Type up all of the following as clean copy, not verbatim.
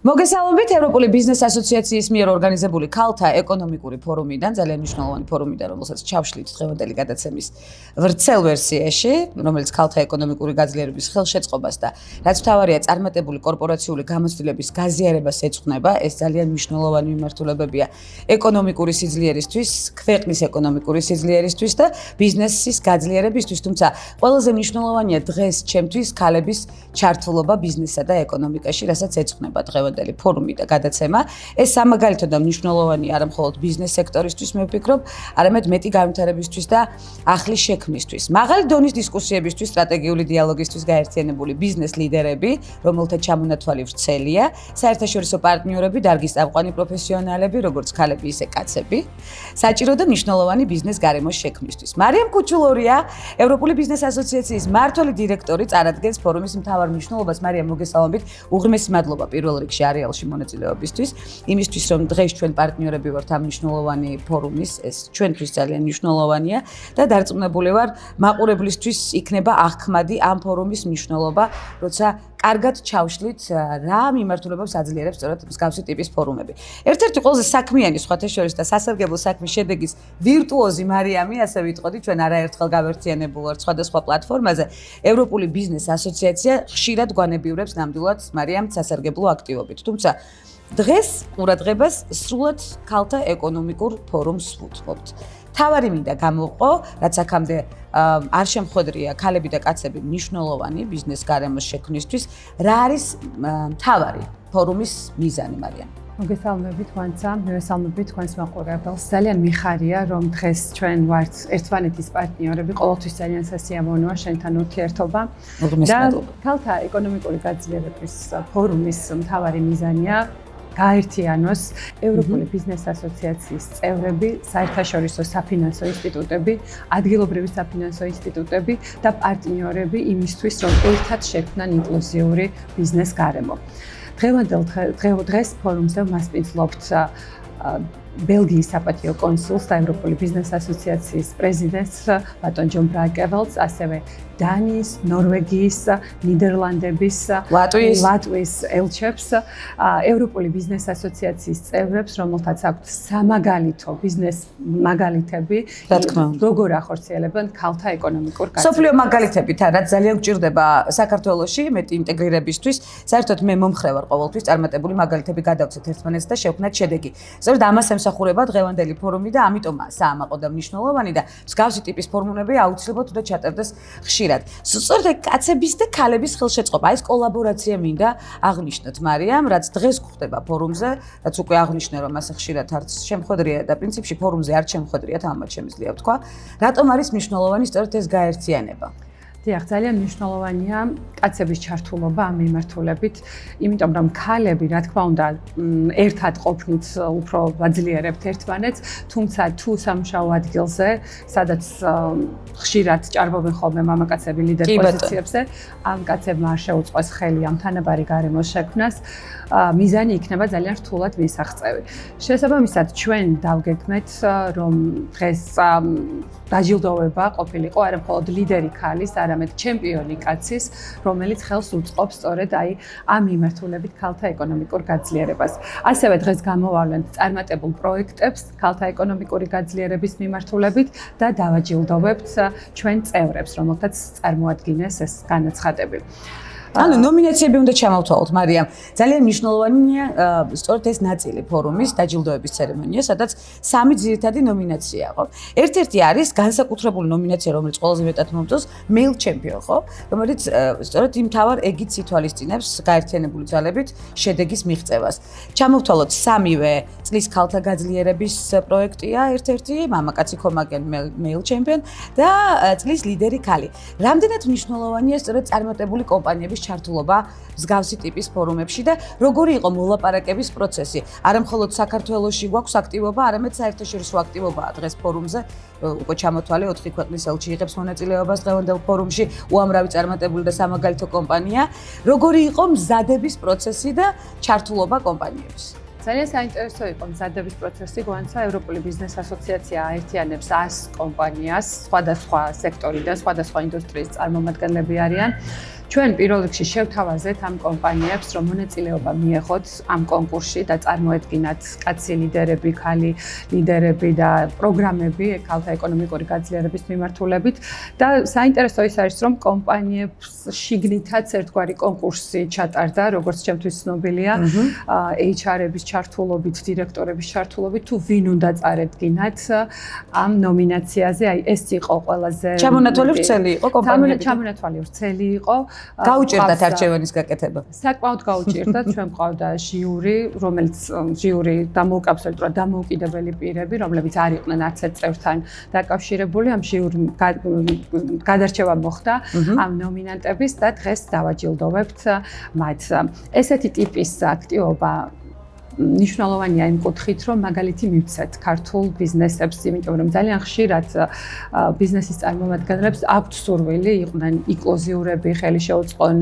მოგესალმებით ევროპული ბიზნეს ასოციაციის მიერ ორგანიზებული ქალთა ეკონომიკური ფორუმიდან, ძალიან მნიშვნელოვანი ფორუმიდან, რომელსაც ჩავშლით დღევანდელი გადაცემის ვრცელ ვერსიაში, რომელიც ქალთა ეკონომიკური გაძლიერების ხელშეწყობას და რაც მთავარია წარმატებული კორპორაციული გამოცდილების გაზიარებას ეძღვნება, ეს ძალიან მნიშვნელოვანი მიმართულებებია ეკონომიკური სიძლიერისთვის, ქვეყნის ეკონომიკური სიძლიერისთვის და ბიზნესის გაძლიერებისთვის, თუმცა ყველაზე მნიშვნელოვანია დღეს ჩემთვის ქალების ჩართულობა ბიზნესსა და ეკონომიკაში, რასაც ეძღვნება დღევანდელი ფორუმი და გადაცემა. ეს სამაგალითო და მნიშვნელოვანი არა მხოლოდ ბიზნეს სექტორისთვის, მე ვფიქრობ, არამედ მეტი განვითარებისთვის და ახლის შექმნისთვის. მაღალი დონის დისკუსიებისთვის, სტრატეგიული დიალოგისთვის გაერთიანებული ბიზნეს ლიდერები, რომელთა ჩამონათვალი ვრცელია, საერთაშორისო პარტნიორები, დარგის წამყვანი პროფესიონალები, როგორც ქალები, ისე კაცები, საჭირო და მნიშვნელოვანი ბიზნეს გარემოს შექმნისთვის. მარიამ კუჩულორია, ევროპული ბიზნეს ასოციაციის მმართველი დირექტორი, წარადგენს ფორუმის მთავარ მნიშვნელობას. მარიამ, მოგესალმებით. უღრმესი მადლობა პირველ რიგში არეალში მონაწილეობისთვის, იმისთვის რომ დღეს ჩვენ პარტნიორები ვართ ამ მნიშვნელოვანი ფორუმის, ეს ჩვენთვის ძალიან მნიშვნელოვანია და დარწმუნებული ვარ, მაყურებლისთვის იქნება აღქმადი ამ ფორუმის მნიშვნელობა, როცა კარგად ჩავშლით რა მიმართულებებს აძლიერებს სწორედ მსგავსი ტიპის ფორუმები. ერთ-ერთი ყველაზე საქმიანი სხვათა შორის და სასარგებლო საქმის შედეგის ვირტუოზი მარიამი, ასე ვიტყოდი, ჩვენ არაერთხელ გავერთიანებულ ვართ სხვადასხვა პლატფორმაზე. ევროპული ბიზნეს ასოციაცია ხშირად გვანებიურებს ნამდვილად მარიამ სასარგებლო აქტივობით. თუმცა დღეს ყურადღებას სრულად ქალთა ეკონომიკურ ფორუმს ვუთმობთ. თავარი მინდა გამოვყო, რაც აქამდე არ შემხვედრია ქალები და კაცები მნიშვნელოვანი ბიზნეს გარემოს შექმნისთვის. რა არის თავარი ფორუმის მიზანი, მარიამ? მოგესალმებით, ვანცა, მივესალმებით თქვენს მაყურებელს. ძალიან მიხარია, რომ დღეს ჩვენ ვართ ერთმანეთის პარტნიორები, ყოველთვის ძალიან სასიამოვნოა შენთან ურთიერთობა. და ქალთა ეკონომიკური გაძლიერების ფორუმის მთავარი მიზანია გაერთიანოს ევროპული ბიზნეს ასოციაციის წევრები, საერთაშორისო საფინანსო ინსტიტუტები, ადგილობრივი საფინანსო ინსტიტუტები და პარტნიორები იმისთვის, რომ ერთად შექმნან ინკლუზიური ბიზნეს გარემო. დღეს ფორუმზე მასპინძლობთ ბელგიის საპატიო კონსულს და ევროპული ბიზნეს ასოციაციის პრეზიდენტს ბატონ ჯონ ბრაკეველს, ასევე დანიის, ნორვეგიის, ნიდერლანდების, ლატვიის ელჩებს, ევროპული ბიზნეს ასოციაციის წევრებს, რომელთაც აქვთ სამაგალითო ბიზნეს მაგალითები, როგორ ახორციელებენ ქალთა ეკონომიკურ გაძლიერებას. სოფლიო მაგალითებით, რაც ძალიან გვჭირდება საქართველოში მეტი ინტეგრირებისთვის, საერთოდ მე მომხრე ვარ ყოველთვის წარმატებული მაგალითები გადავცეთ ერთმანეთს და შევქმნათ შედეგი. სწორედ ამას ემსახურება დღევანდელი ფორუმი და ამიტომაა საამაყო და მნიშვნელოვანი და მსგავსი ტიპის ფორუმები აუცილებლად უნდა ჩატარდეს ხშირად. სწორედ კაცების და ქალების ხელშეწყობა, ეს კოლაბორაცია მინდა აღნიშნოთ, მარიამ, რაც დღეს გვხდება ფორუმზე, რაც უკვე აღნიშნე, რომ ასე ხშირად არც შემხვედრია და პრინციპში ფორუმზე არ შემხვედრია, თამამად შემიძლია ვთქვა, რატომ არის მნიშვნელოვანი სწორედ ეს გაერთიანება? დიახ, ძალიან მნიშვნელოვანია კაცების ჩართულობა ამ მიმართულებით, იმიტომ რომ ქალები, რა თქმა უნდა, ერთად ყოფნით უფრო ვაძლიერებთ ერთმანეთს, თუმცა თუ სამუშაო ადგილზე, სადაც ხშირად ჭარბობენ ხოლმე მამაკაცები ლიდერ პოზიციებზე, ამ კაცებმა არ შეუწყოს ხელი ამ თანაბარი გარემოს შექმნას, მიზანი იქნება ძალიან რთულად მისაღწევი. შესაბამისად, ჩვენ დავგეგმეთ, რომ დღეს დაჯილდოვება ყოფილიყო არა მხოლოდ ლიდერი ქალის, არამედ ჩემპიონი კაცის, რომელიც ხელს უწყობს სწორედ ამ მიმართულებით ქალთა ეკონომიკურ გაძლიერებას. ასევე დღეს გამოვავლენთ წარმატებულ პროექტებს ქალთა ეკონომიკური გაძლიერების მიმართულებით და დავაჯილდოვებთ ჩვენ წევრებს, რომელთაც წარმოადგინეს ეს განაცხადები. ანუ ნომინაციები უნდა ჩამოვთვალოთ, მარიამ. ძალიან მნიშვნელოვანია სწორედ ეს ნაწილი ფორუმის დაჯილდოების ცერემონია, სადაც სამი ძირითადი ნომინაცია, ხო? ერთ-ერთი არის განსაკუთრებული ნომინაცია, რომელიც ყველაზე მეტად მომწონს, მეილ ჩემპიონ, ხო? რომელიც სწორედ იმ თავარ ეგიც ითვალისწინებს გაერთიანებული ძალებით შედეგის მიღწევას. ჩამოვთვალოთ სამივე წლის ქალთა გაძლიერების პროექტია, ერთ-ერთი მამაკაცი ქომაგენ მეილ ჩემპიონ და წლის ლიდერი ქალი. რამდენად მნიშვნელოვანია სწორედ წარმატებული კომპანიების ჩართულობა მსგავსი ტიპის ფორუმებში და როგორი იყო მოლაპარაკების პროცესი? არა მხოლოდ საქართველოში გვაქვს აქტივობა, არამედ საერთაშორისო აქტივობაა დღეს ფორუმზე. უკვე ჩამოთვალე 4 ქვეყნის ელჩი იღებს მონაწილეობას დღევანდელ ფორუმში, უამრავი წარმატებული და სამაგალითო კომპანია. როგორი იყო მზადების პროცესი და ჩართულობა კომპანიების? ძალიან საინტერესო იყო მზადების პროცესი, გვანცა ევროპული ბიზნეს ასოციაცია აერთიანებს 100 კომპანიას, სხვადასხვა სექტორიდან, სხვადასხვა ინდუსტრიის წარმომადგენლები არიან. ჩვენ პირველ რიგში შევთავაზეთ ამ კომპანიებს, რომ მონაწილეობა მიეღოთ ამ კონკურსში და წარმოედგინათ კაცი ლიდერები, ქალი ლიდერები და პროგრამები ქალთა ეკონომიკური გაძლიერების მიმართულებით და საინტერესო ის არის, რომ კომპანიებს შიგნითაც ერთგვარი კონკურსი ჩატარდა, როგორც ჩემთვის ცნობილია, HR-ების ჩართულობით, დირექტორების ჩართულობით, თუ ვინ უნდა წარედგინათ ამ ნომინაციაზე, აი ეს იყო ყველაზე ჩამონათვალი ვრცელი იყო კომპანიები. ჩამონათვალი ვრცელი იყო. გაუჭირდათ არჩევანის გაკეთება. საკმაოდ გაუჭირდათ, ჩვენ მყავდა ჟიური, რომელიც ჟიური დამოუკიდებლად დამოუკიდებელი პირები, რომლებიც არ იყვნენ არც ერთ წევრთან დაკავშირებული, ამ ჟიური გადარჩევა მოხდა ამ ნომინანტების და დღეს დავაჯილდოვებთ მათ. ესეთი ტიპის აქტივობა ნიშნულოვანია იმ კუთხით, რომ მაგალითი მივცეთ ქართულ ბიზნესებს, იმიტომ რომ ძალიან ხშირად ბიზნესის წარმომადგენლებს აქვთ სურვილი იყვნენ ინკლუზიურები, ხელი შეუწყონ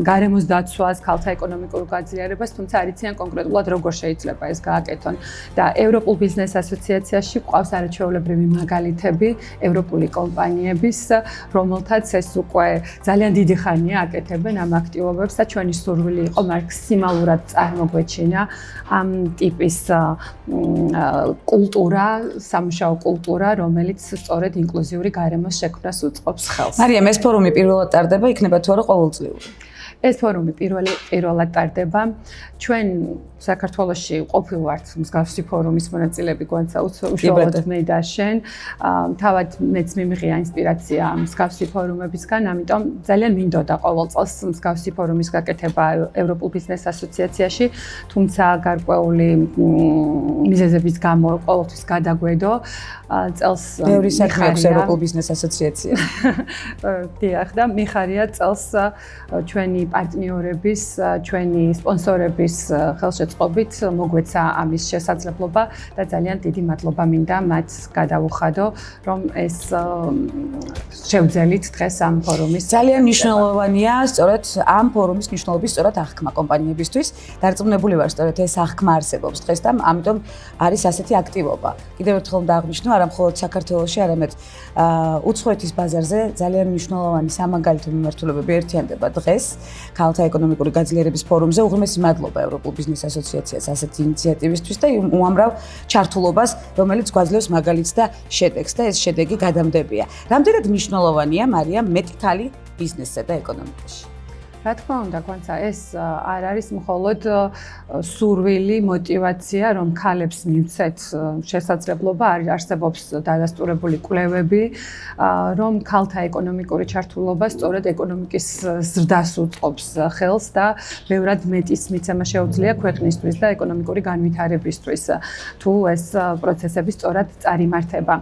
გარემოს დაცვას, ქალთა ეკონომიკურ გაძლიერებას, თუმცა არ იციან კონკრეტულად როგორ შეიძლება ეს გააკეთონ. და ევროპულ ბიზნეს ასოციაციაში გვყავს არაჩვეულებრივი მაგალითები ევროპული კომპანიების, რომელთაც ეს უკვე ძალიან დიდი ხანია აკეთებენ ამ აქტივობებს და ჩვენი სურვილი იყო მაქსიმალურად წარმოგვეჩინა ამ ტიპის კულტურა, სამუშაო კულტურა, რომელიც სწორედ ინკლუზიური გარემოს შექმნას უწყობს ხელს. მარიამ, ეს ფორუმი პირველად ტარდება, იქნება თუ არა ყოველწლიური? ეს ფორუმი პირველად ტარდება. ჩვენ საქართველოში ყოფილვართ მსგავსი ფორუმის მონაწილეები, გვანცა უშუალოდ მე და შენ. თავად მეც მიმიღია ინსპირაცია მსგავსი ფორუმებისგან, ამიტომ ძალიან მინდოდა ყოველ წელს მსგავსი ფორუმის გაკეთება ევროპულ ბიზნეს ასოციაციაში, თუმცა გარკვეული მიზეზების გამო ყოველთვის გადაგვედო. წელს ბევრი საქმე აქვს ევროპულ ბიზნეს ასოციაციაში. დიახ, და მიხარია წელს ჩვენი პარტნიორების, ჩვენი სპონსორების ხელშეწყობით მოგვეცა ამის შესაძლებლობა და ძალიან დიდი მადლობა მინდა მათ გადავუხადო, რომ ეს შევძელით დღეს ამ ფორუმის. ძალიან მნიშვნელოვანია სწორედ ამ ფორუმის მნიშვნელობის სწორად აღქმა კომპანიებისთვის. დარწმუნებული ვარ, სწორედ ეს აღქმა არსებობს დღეს და ამიტომ არის ასეთი აქტივობა. კიდევ ერთხელ დააღნიშნო, არა მხოლოდ საქართველოში, არამედ უცხოეთის ბაზარზე ძალიან მნიშვნელოვანი სამაგალითო მიმართულებები ერთიანდება დღეს ქალთა ეკონომიკური გაძლიერების ფორუმზე. უღრმესი მადლობა ევროპულ ბიზნეს ასოციაციას ასეთი ინიციატივისთვის და უამრავ ჩართულობას, რომელიც გვაძლევს მაგალითს და შედეგს და ეს შედეგი გადამდებია. რამდენად მნიშვნელოვანია მარიამ მეტი ქალი ბიზნესსა და ეკონომიკაში? რა თქმა უნდა, გვანცა ეს არ არის მხოლოდ სურვილი, мотиваცია, რომ ქალებს მივცეთ შესაძლებლობა, არსებობს დადასტურებული კვლევები, რომ ქალთა ეკონომიკური ჩართულობა სწორედ ეკონომიკის ზრდას უწყობს ხელს და ბევრად მეტის მიცემა შეუძლია ქვეყნისთვის და ეკონომიკური განვითარებისთვის, თუ ეს პროცესები სწორად წარიმართება.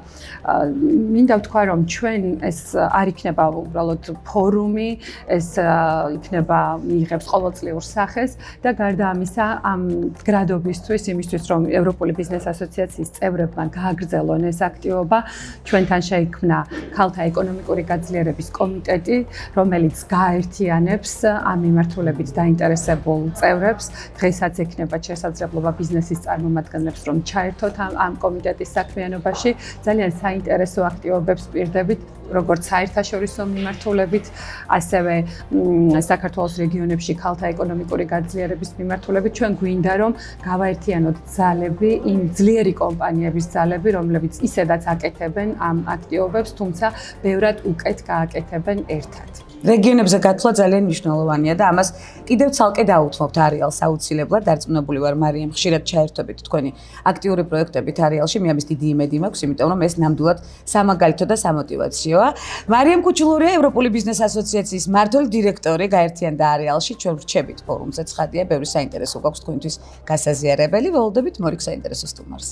მინდა ვთქვა, რომ ჩვენ ეს არ იქნება უბრალოდ ფორუმი, ეს იქნება მიიღებს ყოველწლიურ სახეს და გარდა ამისა ამ გრადობისთვის, იმისთვის რომ ევროპული ბიზნეს ასოციაციის წევრებმა გააგრძელონ ეს აქტივობა, ჩვენთან შეიქმნა ქალთა ეკონომიკური გაძლიერების კომიტეტი, რომელიც გააერთიანებს ამ მიმართულებით დაინტერესებულ წევრებს. დღესაც ექნება შესაძლებლობა ბიზნესის წარმომადგენლებს რომ ჩაერთოთ ამ კომიტეტის საქმიანობაში. ძალიან საინტერესო აქტივობებს პირდებით, როგორც საერთაშორისო მიმართულებით, ასევე საქართველოს რეგიონებში ქალთა ეკონომიკური გაძლიერების მიმართულებით. ჩვენ გვინდა რომ გავაერთიანოთ ძალები, იმ ძლიერი კომპანიების ძალები, რომლებიც ისედაც აკეთებენ ამ აქტივობებს, თუმცა ბევრად უკეთ გააკეთებენ ერთად. რეგიონებზე გათვლა ძალიან მნიშვნელოვანია და ამას კიდევ ცალკე დაუთმობთ არეალს აუცილებლად. დარწმუნებული ვარ, მარიამ, ხშირად ჩაერთვებით თქვენი აქტიური პროექტებით არეალში. მე ამის დიდი იმედი მაქვს, იმიტომ რომ ეს ნამდვილად სამაგალითო და სამოტივაციოა. მარიამ კუჩულურია, ევროპული ბიზნეს ასოციაციის მმართველი დირექტორი, გაერთიანდა არეალში. ჩვენ ვრჩებით ფორუმზე, ცხადია, ბევრი საინტერესო გვაქვს თქვენთვის გასაზიარებელი. ველოდებით მორიგ საინტერესო სტუმარს.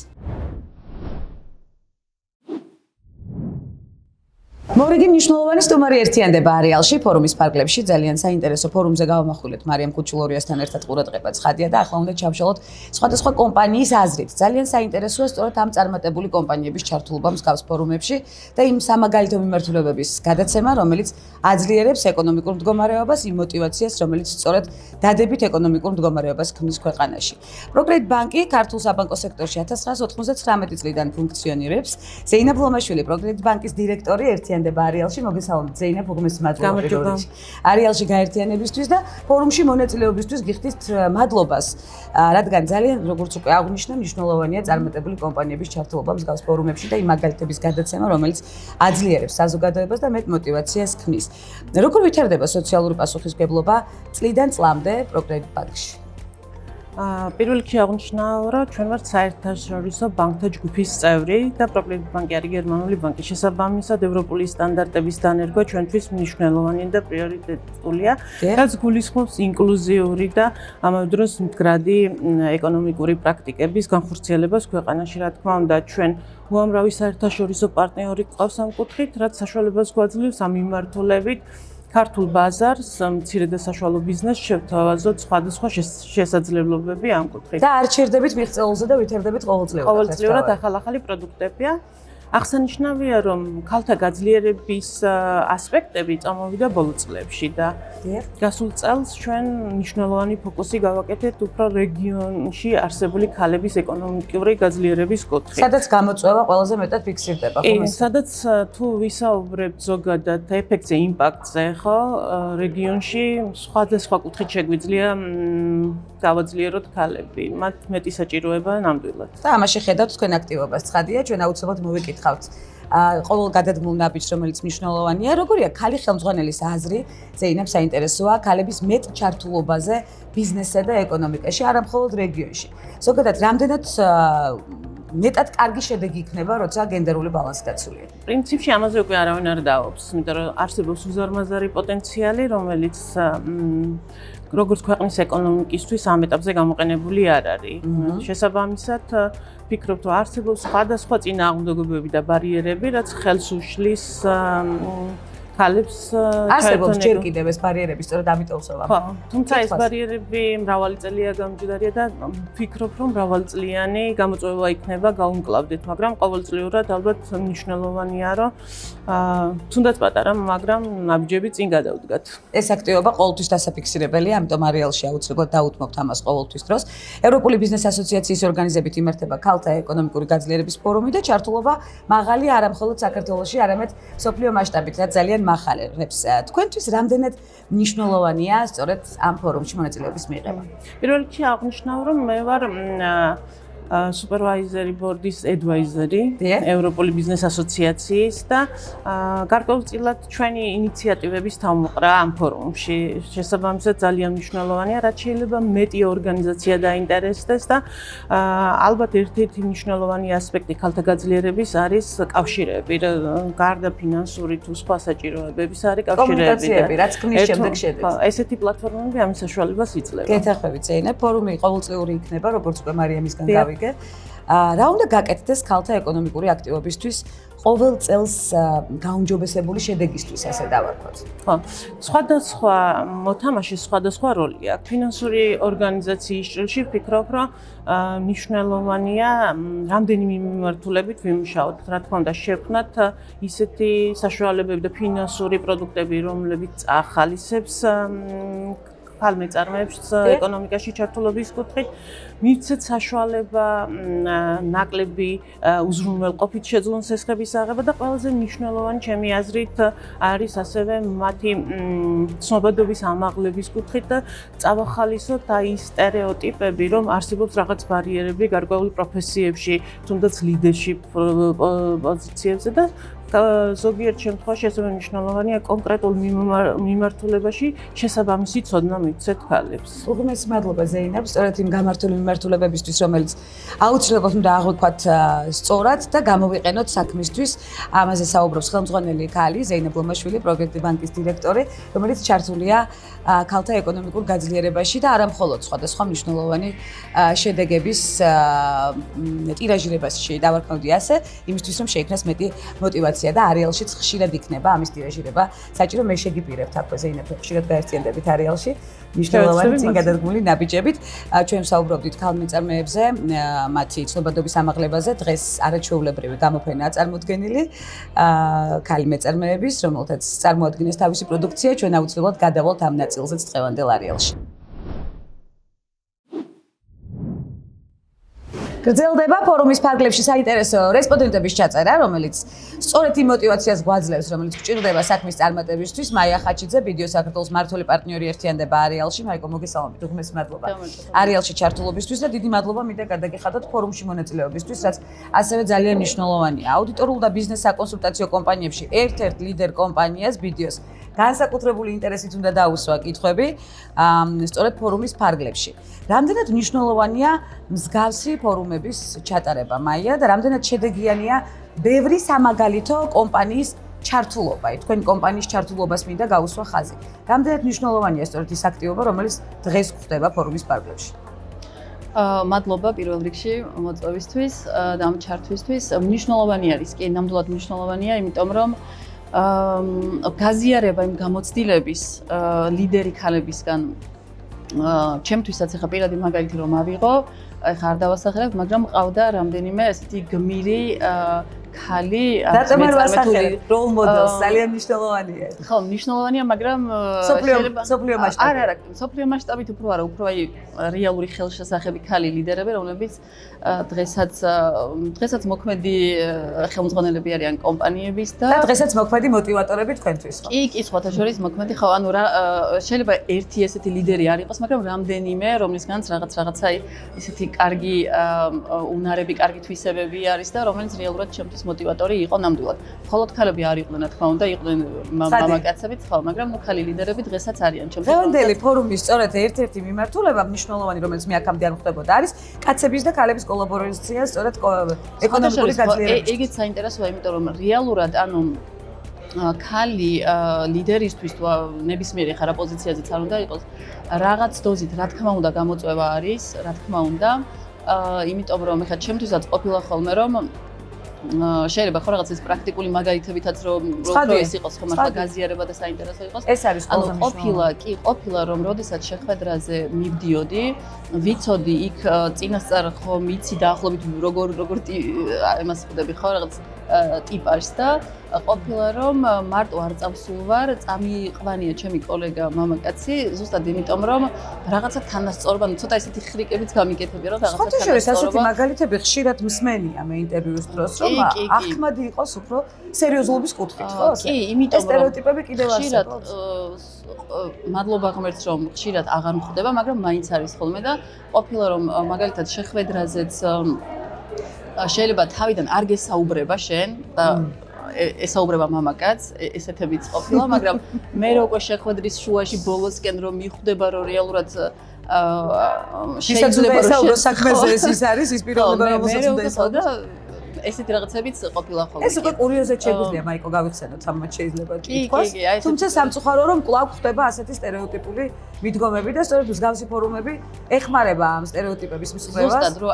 მორიგი მნიშვნელოვანი სტუმარი ერთიანდება არეალში ფორუმის ფარგლებში. ძალიან საინტერესო ფორუმზე გავამახვილეთ მარიამ კუჩულურიასთან ერთად ყურადღება ცხადია და ახლა უნდა ჩავშალოთ სხვადასხვა კომპანიის აზრით. ძალიან საინტერესოა სწორედ ამ წარმატებული კომპანიების ჩართულობა მსგავს ფორუმებში და იმ სამაგალითო მიმართულებების გადაცემა, რომელიც აძლიერებს ეკონომიკურ მდგომარეობას, იმ мотиваციას, რომელიც სწორედ დადებით ეკონომიკურ მდგომარეობას ქმნის ქვეყანაში. პროგრედიტ ბანკი ქართულ საბანკო სექტორში 1999 წლიდან ფუნქციონირებს. ზეინაბ ლომაშვილი, პროგრედიტ ბანკის დირექტორი, გაერთიანდება არეალში, მოგესალმებით ზეინებ, უღმესი მადლობა პირველში. არეალში გაერთიანებისთვის და ფორუმში მონაწილეობისთვის გიხდით მადლობას, რადგან ძალიან როგორც უკვე აღნიშნა, მნიშვნელოვანია წარმატებული კომპანიების ჩართულობა მსგავს ფორუმებში და იმ მაგალითების გადაცემა, რომელიც აძლიერებს საზოგადოებას და მეტ მოტივაციას ქმნის. როგორ ვითარდება სოციალური პასუხისმგებლობა წლიდან წლამდე პროგრედიტ ბანკში? პირველ რიგში აღნიშნავ, რომ ჩვენ ვართ საერთაშორისო ბანკთა ჯგუფის წევრი და პროგრედიტ ბანკი არის გერმანული ბანკი. შესაბამისად, ევროპული სტანდარტების დანერგვა ჩვენთვის მნიშვნელოვანი და პრიორიტეტულია, რაც გულისხმობს ინკლუზიური და ამავე დროს მდგრადი ეკონომიკური პრაქტიკების განხორციელებას ქვეყანაში. რა თქმა უნდა, ჩვენ უამრავი საერთაშორისო პარტნიორი გვყავს ამ კუთხით, რაც საშუალებას გვაძლევს ამ მიმართულებით ქართულ ბაზარს, მცირე და საშუალო ბიზნესს შევთავაზოთ სხვადასხვა შესაძლებლობები ამ კუთხით. და არ ჩერდებით მიღწეულზე და ვითარდებით ყოველწლიურად. ყოველწლიურად ახალ-ახალი პროდუქტებია. აღსანიშნავია, რომ ქალთა გაძლიერების ასპექტები წამოვიდა ბოლო წლებში და გასულ წელს ჩვენ მნიშვნელოვანი ფოკუსი გავაკეთეთ უფრო რეგიონში არსებული ქალების ეკონომიკური გაძლიერების კუთხით. სადაც გამოწვევა ყველაზე მეტად ფიქსირდება, ხო? სადაც თუ ვისაუბრებთ ზოგადად ეფექტზე, იმპაქტზე, ხო, რეგიონში სხვადასხვა კუთხით შეგვიძლია გავაძლიეროთ ქალები. მათ მეტი საჭიროება ნამდვილად. და ამაში ხედავთ თქვენ აქტივობას. ცხადია, ჩვენ აუცილებლად მოვიკითხავთ ყოველ გადადგმულ ნაბიჯს, რომელიც მნიშვნელოვანია. როგორია ქალი ხელმძღვანელის აზრი, ზეინებ საინტერესოა ქალების მეტ ჩართულობაზე ბიზნესსა და ეკონომიკაში, არა მხოლოდ რეგიონში. ზოგადად, რამდენად მეტად კარგი შედეგი იქნება, როცა გენდერული ბალანსი დაცულია. პრინციპში ამაზე უკვე არავინ არ დაობს, იმიტომ რომ არსებობს უზარმაზარი პოტენციალი, რომელიც როგორც ქვეყნის ეკონომიკისთვის ამ ეტაპზე გამოყენებული არ არის. შესაბამისად, ვფიქრობ, რომ არსებობს სხვადასხვა წინააღმდეგობები და ბარიერები, რაც ხელს უშლის ქალებს არსებობს ჯერ კიდევ ეს ბარიერები, სწორედ ამიტომ ვსვამ. ხო, თუმცა ეს ბარიერები მრავალი წელია გამჯდარია და ვფიქრობ, რომ მრავალწლიანი გამოწვევა იქნება გაუმკლავდეთ, მაგრამ ყოველწლიურად ალბათ მნიშვნელოვანია, რომ თუნდაც პატარა, მაგრამ ნაბიჯები წინ გადავდგათ. ეს აქტივობა ყოველთვის დასაფიქსირებელია, ამიტომ არეალში აუცილებლად დაუთმობთ ამას ყოველთვის დროს. ევროპული ბიზნეს ასოციაციის ორგანიზებით იმართება ქალთა ეკონომიკური გაძლიერების ფორუმი და ჩართულობა მაღალი არა მხოლოდ საქართველოში, არამედ მსოფლიო მასშტაბით, რაც ძალიან მახარებს. თქვენთვის რამდენად მნიშვნელოვანია სწორედ ამ ფორუმში მონაწილეობის მიღება? პირველ რიგში აღნიშნავ, რომ მე ვარ სუპერვაიზერი ბორდის ადვაიზერი ევროპული ბიზნეს ასოციაციის და გარკვეულწილად ჩვენი ინიციატივების თავმოყრა ამ ფორუმში. შესაბამისად ძალიან მნიშვნელოვანია, რაც შეიძლება მეტი ორგანიზაცია დაინტერესდეს და ალბათ ერთ-ერთი მნიშვნელოვანი ასპექტი ქალთა გაძლიერების არის კავშირები, გარდა ფინანსური თუ სხვა საჭიროებების არის კავშირები, რაც ქმნის შემდეგ შედეგს. ესეთი პლატფორმები ამის საშუალებას იძლევა. გეთახმებით ზეინებ, ფორუმი ყოველწლიური იქნება, როგორც უკვე მარიამისგან გავიგე. რა უნდა გაკეთდეს ქალთა ეკონომიკური აქტივობისთვის ყოველ წელს გაუმჯობესებული შედეგისთვის, ასე დავარქვათ. ხო, სხვადასხვა მოთამაშეს სხვადასხვა როლი აქვს. ფინანსური ორგანიზაციის ჭრილში ვფიქრობ, რომ მნიშვნელოვანია რამდენიმე მიმართულებით ვიმუშაოთ. რა თქმა უნდა, შევქმნათ ისეთი საშუალებები და ფინანსური პროდუქტები, რომლებიც ახალისებს ფალმეწარმეებს ეკონომიკაში ჩართულობის კუთხით, მივცეთ საშუალება ნაკლები უზრუნველყოფით შეძლონ სესხების აღება და ყველაზე მნიშვნელოვანი ჩემი აზრით არის ასევე მათი ცნობადობის ამაღლების კუთხით და წავახალისოთ აი სტერეოტიპები, რომ არსებობს რაღაც ბარიერები გარკვეულ პროფესიებში, თუნდაც ლიდერშიპ პოზიციებზე და ზოგიერთ შემთხვევაში ასევე მნიშვნელოვანია კონკრეტულ მიმართულებაში შესაბამისი ცოდნა მივცეთ ქალებს. უღმესი მადლობა ზეინებ, სწორედ იმ გამართული მიმართულებებისთვის, რომელიც აუცილებლად უნდა აღვიქვათ სწორად და გამოვიყენოთ საქმისთვის. ამაზე საუბრობს ხელმძღვანელი ქალი ზეინებ ლომაშვილი, პროგრედიტ ბანკის დირექტორი, რომელიც ჩართულია ქალთა ეკონომიკურ გაძლიერებაში და არა მხოლოდ სხვადასხვა მნიშვნელოვანი შედეგების ტირაჟირებაში დავარქმევდი ასე, იმისთვის რომ შეიქმნას მეტი მოტივაცია და არეალშიც ხშირად იქნება ამის ტირაჟირება. საჭირო მე შეგიპირებთ აქვე ზეინებ, ხშირად გაერთიანდებით არეალში მნიშვნელოვანი წინ გადადგმული ნაბიჯებით. ჩვენ ვსაუბრობდით ქალმეწარმეებზე, მათი ცნობადობის ამაღლებაზე. დღეს არაჩვეულებრივი გამოფენაა წარმოდგენილი ქალი მეწარმეების, რომელთაც წარმოადგენს თავისი პროდუქცია. ჩვენ აუცილებლად გადავალთ ამ ნაწილზეც დღევანდელ არეალში. გრძელდება ფორუმის ფარგლებში საინტერესო რესპონდენტების ჩაწერა, რომელიც სწორედ იმ мотиваციას გვაძლევს, რომელიც გვჭირდება საქმის წარმატებისთვის. მაია ხაჩიძე, ვიდეო საქართველოს მმართველი პარტნიორი ერთიანდება არეალში. მაიკო, მოგესალმებით, უღმესი მადლობა. არეალში ჩართულობისთვის და დიდი მადლობა მინდა გადაგიხადოთ ფორუმში მონაწილეობისთვის, რაც ასევე ძალიან მნიშვნელოვანია. აუდიტორულ და ბიზნეს საკონსულტაციო კომპანიებში ერთ-ერთ ლიდერ კომპანიას ვიდეოს განსაკუთრებული ინტერესით უნდა დაუსვა კითხვები სწორედ ფორუმის ფარგლებში. რამდენად მნიშვნელოვანია მსგავსი ფორუმების ჩატარება, მაია, და რამდენად შედეგიანია ბევრი სამაგალითო კომპანიის ჩართულობა, თქვენი კომპანიის ჩართულობას მინდა გაუსვა ხაზი. რამდენად მნიშვნელოვანია სწორედ ის აქტივობა, რომელიც დღეს გვხდება ფორუმის ფარგლებში? მადლობა პირველ რიგში მოწვევისთვის და ამ ჩართვისთვის. მნიშვნელოვანი არის, კი, ნამდვილად მნიშვნელოვანია, იმიტომ რომ გაზიარება იმ გამოცდილების ლიდერი ქალებისგან ჩემთვისაც ახლა პირადი მაგალითი რომ ავიღო, ახლა არ დავასახელებ, მაგრამ ყავდა რამდენიმე ესეთი გმირი ქალი წარმატებული როლ მოდელს ძალიან მნიშვნელოვანია. ხო, მნიშვნელოვანია, მაგრამ სოფლიო მასშტაბით. არა, სოფლიო მასშტაბით უფრო არა, უფრო აი რეალური ხელშესახები ქალი ლიდერები, რომლებიც დღესაც მოქმედი ხელმძღვანელები არიან კომპანიების და დღესაც მოქმედი მოტივატორები თქვენთვის ხო? კი, სხვათა შორის მოქმედი ხო, ანუ შეიძლება ერთი ესეთი ლიდერი არ იყოს, მაგრამ რამდენიმე, რომლისგანაც რაღაცა ესეთი კარგი უნარები, კარგი თვისებები არის და რომელიც რეალურად ჩემთვის მოტივატორი იყო ნამდვილად. მხოლოდ ქალები არ იყვნენ, რა თქმა უნდა, იყვნენ მამაკაცებიც, ხო, მაგრამ ქალი ლიდერები დღესაც არიან ჩემთვის. დღევანდელი ფორუმის სწორედ ერთ-ერთი მიმართულება მნიშვნელოვანი, რომელიც მე აქამდე არ ხვდებოდა, არის კაცების და ქალების კოლაბორაცია სწორედ ეკონომიკური გაძლიერებისთვის. ეგეც საინტერესოა, იმიტომ რომ რეალურად, ანუ ქალი ლიდერისთვის თუ ნებისმიერი ხარა პოზიციაზეც არ უნდა იყოს, რაღაც დოზით, რა თქმა უნდა, გამოწვევა არის, რა თქმა უნდა, იმიტომ რომ ეხლა ჩემთვისაც ყოფილა ხოლმე რომ შეიძლება ხო რაღაც ეს პრაქტიკული მაგალითებითაც რომ ეს იყოს ხო მართლა გაზიარება და საინტერესო იყოს. ეს არის ყველაზე მნიშვნელოვანი. ყოფილა რომ როდესაც შეხვედრაზე მივდიოდი, ვიცოდი იქ წინასწარ ხო მიცი დაახლოებით როგორ იმას ხვდები ხო რაღაც ტიპაჟს და ყოფილა რომ მარტო არ წავსულ ვარ, წამიყვანია ჩემი კოლეგა მამაკაცი, ზუსტად იმიტომ რომ რაღაცა თანასწორობა, ცოტა ესეთი ხრიკებიც გამიკეთებია რომ რაღაცა თანასწორობა. ხო, ესეთი მაგალითები ხშირად მსმენია მე ინტერვიუს დროს, რომ აღქმადი იყოს უფრო სერიოზულობის კუთხით, ხო? კი, იმიტომ რომ სტერეოტიპები კიდევ არსებობს. მადლობა ღმერთს რომ ხშირად აღარ მხვდება, მაგრამ მაინც არის ხოლმე და ყოფილა რომ მაგალითად შეხვედრაზეც შეიძლება თავიდან არ გესაუბრება შენ და ესაუბრება მამაკაც, ესეთებიც ყოფილა, მაგრამ მე როგორ შეხვედრის შუაში ბოლოსკენ რომ მიხვდება რომ რეალურად შეიძლება ესაუბრო საქმეზე ის არის ის პიროვნება რომელსაც უნდა ესაუბრო. ესეთი რაღაცებიც ყოფილა ხოლმე. ეს უკვე კურიოზად შეგვიძლია მაიკო გავიხსენოთ ამათ შეიძლება კითხვას. თუმცა სამწუხარო რომ კვლავ ხდება ასეთი სტერეოტიპული მიდგომები და სწორედ მსგავსი ფორუმები ეხმარება ამ სტერეოტიპების მსვლელობას. ზუსტად რომ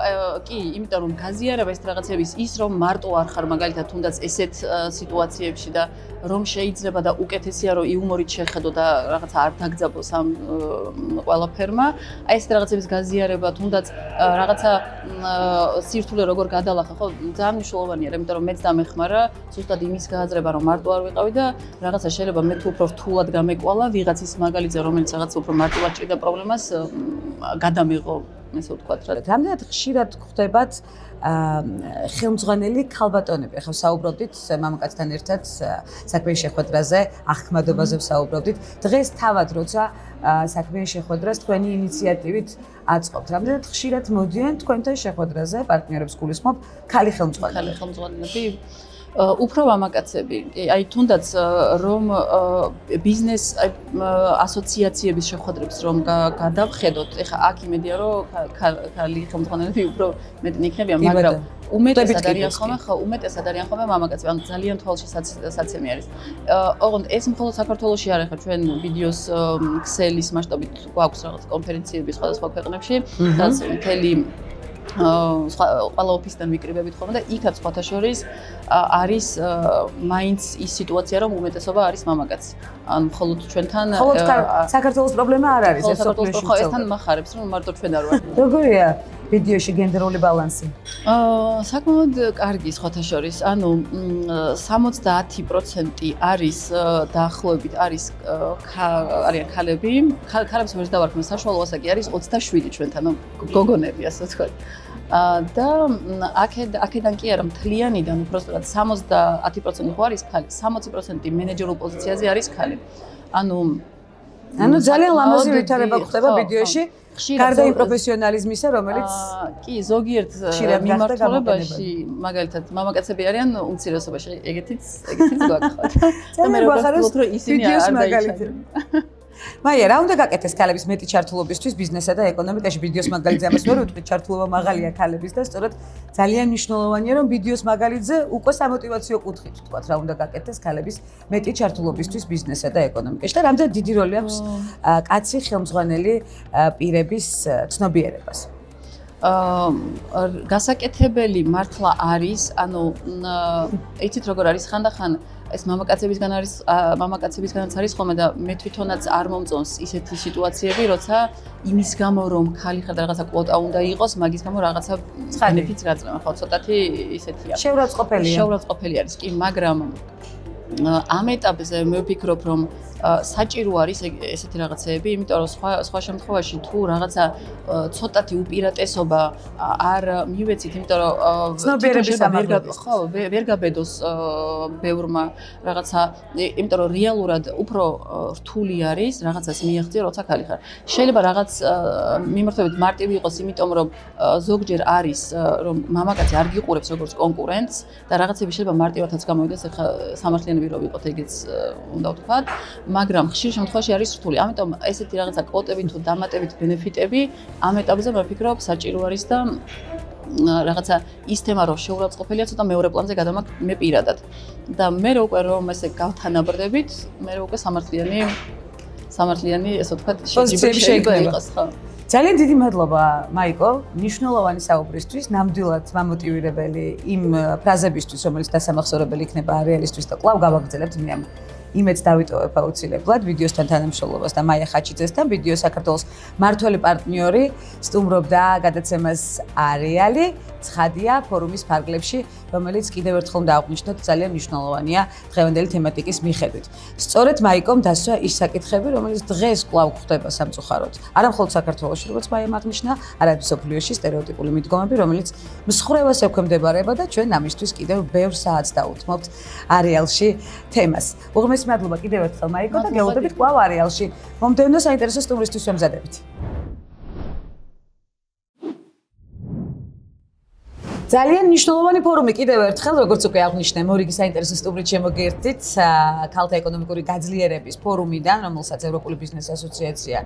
კი, იმიტომ რომ გაზიარება ეს რაღაცების ის რომ მარტო არ ხარ მაგალითად თუნდაც ესეთ სიტუაციებში და რომ შეიძლება და უკეთესია რომ იუმორით შეხედო და რაღაცა არ დაგძაბოს ამ ყველაფერმა. აი ეს რაღაცების გაზიარება თუნდაც რაღაცა სირთულე როგორ გადალახა ხო ძალიან მნიშვნელოვანია, იმიტომ რომ მეც დამეხმარა ზუსტად იმის გააზრება რომ მარტო არ ვიყავი და რაღაცა შეიძლება მე თუ უფრო რთულად გამეკვალა ვიღაცის მაგალითზე რომელიც რაღაც უფრო მარტივად ჭირდა პრობლემას გადამიღო ესე ვთქვათ რა. რამდენად ხშირად გვხვდებათ ხელმძღვანელი ქალბატონები? ახლა საუბრობდით მამაკაცთან ერთად საქმეში შეხვედრაზე, აღქმადობაზე ვსაუბრობდით. დღეს თავად როცა საქმეში შეხვედრას თქვენი ინიციატივით აწყობთ. რამდენად ხშირად მოდიან თქვენთან შეხვედრაზე პარტნიორებს გულისხმობ ქალი ხელმძღვანელები? უფრო მამაკაცები, აი თუნდაც რომ ბიზნეს ასოციაციების შეხვედრებს რომ გადავხედოთ, ეხლა აქ იმედია რომ ქალი ხელმძღვანელები უფრო მეტი იქნებიან, მაგრამ უმეტესად არიან ხოლმე მამაკაცები, ანუ ძალიან თვალში საცემი არის. ოღონდ ეს მხოლოდ საქართველოში არ ახლა ჩვენ ვიდეოს ქსელის მასშტაბით გვაქვს რაღაც კონფერენციები სხვადასხვა ქვეყნებში, სადაც მთელი ყველა ოფისიდან ვიკრიბებით ხოლმე და იქაც სხვათა შორის არის მაინც ის სიტუაცია რომ უმეტესობა არის მამაკაცი. ანუ მხოლოდ ჩვენთან საქართველოს პრობლემა არ არის ეს სოფლიოში. ხო, ესთან მახარებს რომ მარტო ჩვენ არ ვართ. როგორია? ვიდეოში გენდერული ბალანსი? საკმაოდ კარგი სხვათა შორის. ანუ 70% არის დაახლოებით არის არიან ქალები. ქალებს ვერ დავარქმევ, საშუალო ასაკი არის 27 ჩვენთან, ანუ გოგონები ასე ვთქვათ. და აქედან კი არა მთლიანიდან უბრალოდ 70% ხო არის ქალი, 60% მენეჯერულ პოზიციაზე არის ქალი. ანუ ძალიან ლამაზი ვითარება ხდება ვიდეოში. გარდა იმ პროფესიონალიზმისა, რომელიც კი ზოგიერთ მიმართულებაში, მაგალითად, მამაკაცები არიან უმცირესობაში, ეგეთიც გვაქვს. და მე ვახარებ რომ ისინი არ დაიჩადნენ. მაია, რა უნდა გაკეთეს ქალების მეტი ჩართულობისთვის ბიზნესსა და ეკონომიკაში? ვიდეოს მაგალითზე ამას ვერ ვიტყვი, ჩართულობა მაღალია ქალების და სწორედ ძალიან მნიშვნელოვანია, რომ ვიდეოს მაგალითზე უკვე სამოტივაციო კუთხით ვთქვათ, რა უნდა გაკეთეს ქალების მეტი ჩართულობისთვის ბიზნესსა და ეკონომიკაში და რამდენი დიდი როლი აქვს კაცი ხელმძღვანელი პირების ცნობიერებას? გასაკეთებელი მართლა არის, ანუ იცით როგორ არის ხანდახან ეს მამაკაცებისგანაც არის ხოლმე და მე თვითონაც არ მომწონს ისეთი სიტუაციები, როცა იმის გამო რომ ხალი ხარ და რაღაცა კვოტა უნდა იყოს, მაგის გამო რაღაცა ბენეფიტს გაძლევ. ხო, ცოტათი ისეთია. შეურაცხყოფელი არის, კი, მაგრამ ამ ეტაპზე მე ვფიქრობ, რომ საჭირო არის ესეთი რაღაცეები, იმიტომ რომ სხვა შემთხვევაში თუ რაღაცა ცოტათი უპირატესობა არ მივეცით, იმიტომ რომ ცნობიერების ამაღლების ხო, ვერ გაბედოს ბევრმა რაღაცა, იმიტომ რომ რეალურად უფრო რთული არის რაღაცას მიაღწიო, როცა ქალი ხარ. შეიძლება რაღაც მიმართულებით მარტივი იყოს, იმიტომ რომ ზოგჯერ არის რომ მამაკაცი არ გიყურებს როგორც კონკურენტს და რაღაცები შეიძლება მარტივადაც გამოვიდეს, ეხლა სამართლიანები რო ვიყოთ, ეგეც უნდა ვთქვათ. მაგრამ ხშირ შემთხვევაში არის რთული. ამიტომ ესეთი რაღაცა კვოტები თუ დამატებით ბენეფიტები ამ ეტაპზე მე ვფიქრობ საჭირო არის და რაღაცა ის თემა რომ შეურაცხყოფელია ცოტა მეორე პლანზე გადამაგ მე პირადად. და მე უკვე რომ ესე გავთანაბრდებით, მე უკვე სამართლიანი ესე ვთქვათ შეიძლება იყოს, ხო. ძალიან დიდი მადლობა მაიკო, მნიშვნელოვანი საუბრისთვის, ნამდვილად მამოტივირებელი იმ ფრაზებისთვის, რომელიც დასამახსოვრებელი იქნება რეალისტვის და კვლავ გავაგრძელებთ მე ამ იმედს დავიტოვებ აუცილებლად ვიდეოსთან თანამშრომლობას და მაია ხაჩიძესთან, ვიდეო საქართველოს მართველი პარტნიორი სტუმრობდა გადაცემას არეალი, ცხადია ფორუმის ფარგლებში, რომელიც კიდევ ერთხელ დააღვნიშნოთ ძალიან მნიშვნელოვანია დღევანდელი თემატიკის მიხედვით. სწორედ მაიკომ დასვა ის საკითხები, რომელიც დღეს კვლავ გვხვდება სამწუხაროდ. არა მხოლოდ საქართველოში, როგორც მაიამ აღნიშნა, არამედ მსოფლიოში სტერეოტიპული მიდგომები, რომელიც მსხვრევას ექვემდებარება და ჩვენ ამისთვის კიდევ ბევრ საათს დაუთმობთ არეალში თემას. უღრმესი მადლობა კიდევ ერთხელ მაიკო და გელოდებით კვლავ არეალში. მომდევნო საინტერესო სტუმრისთვის ვემზადებით. ძალიან მნიშვნელოვანი ფორუმი კიდევ ერთხელ, როგორც უკვე აღნიშნე, მორიგი საინტერესო სტუმრით შემოგერთით ქალთა ეკონომიკური გაძლიერების ფორუმიდან, რომელსაც ევროპული ბიზნეს ასოციაცია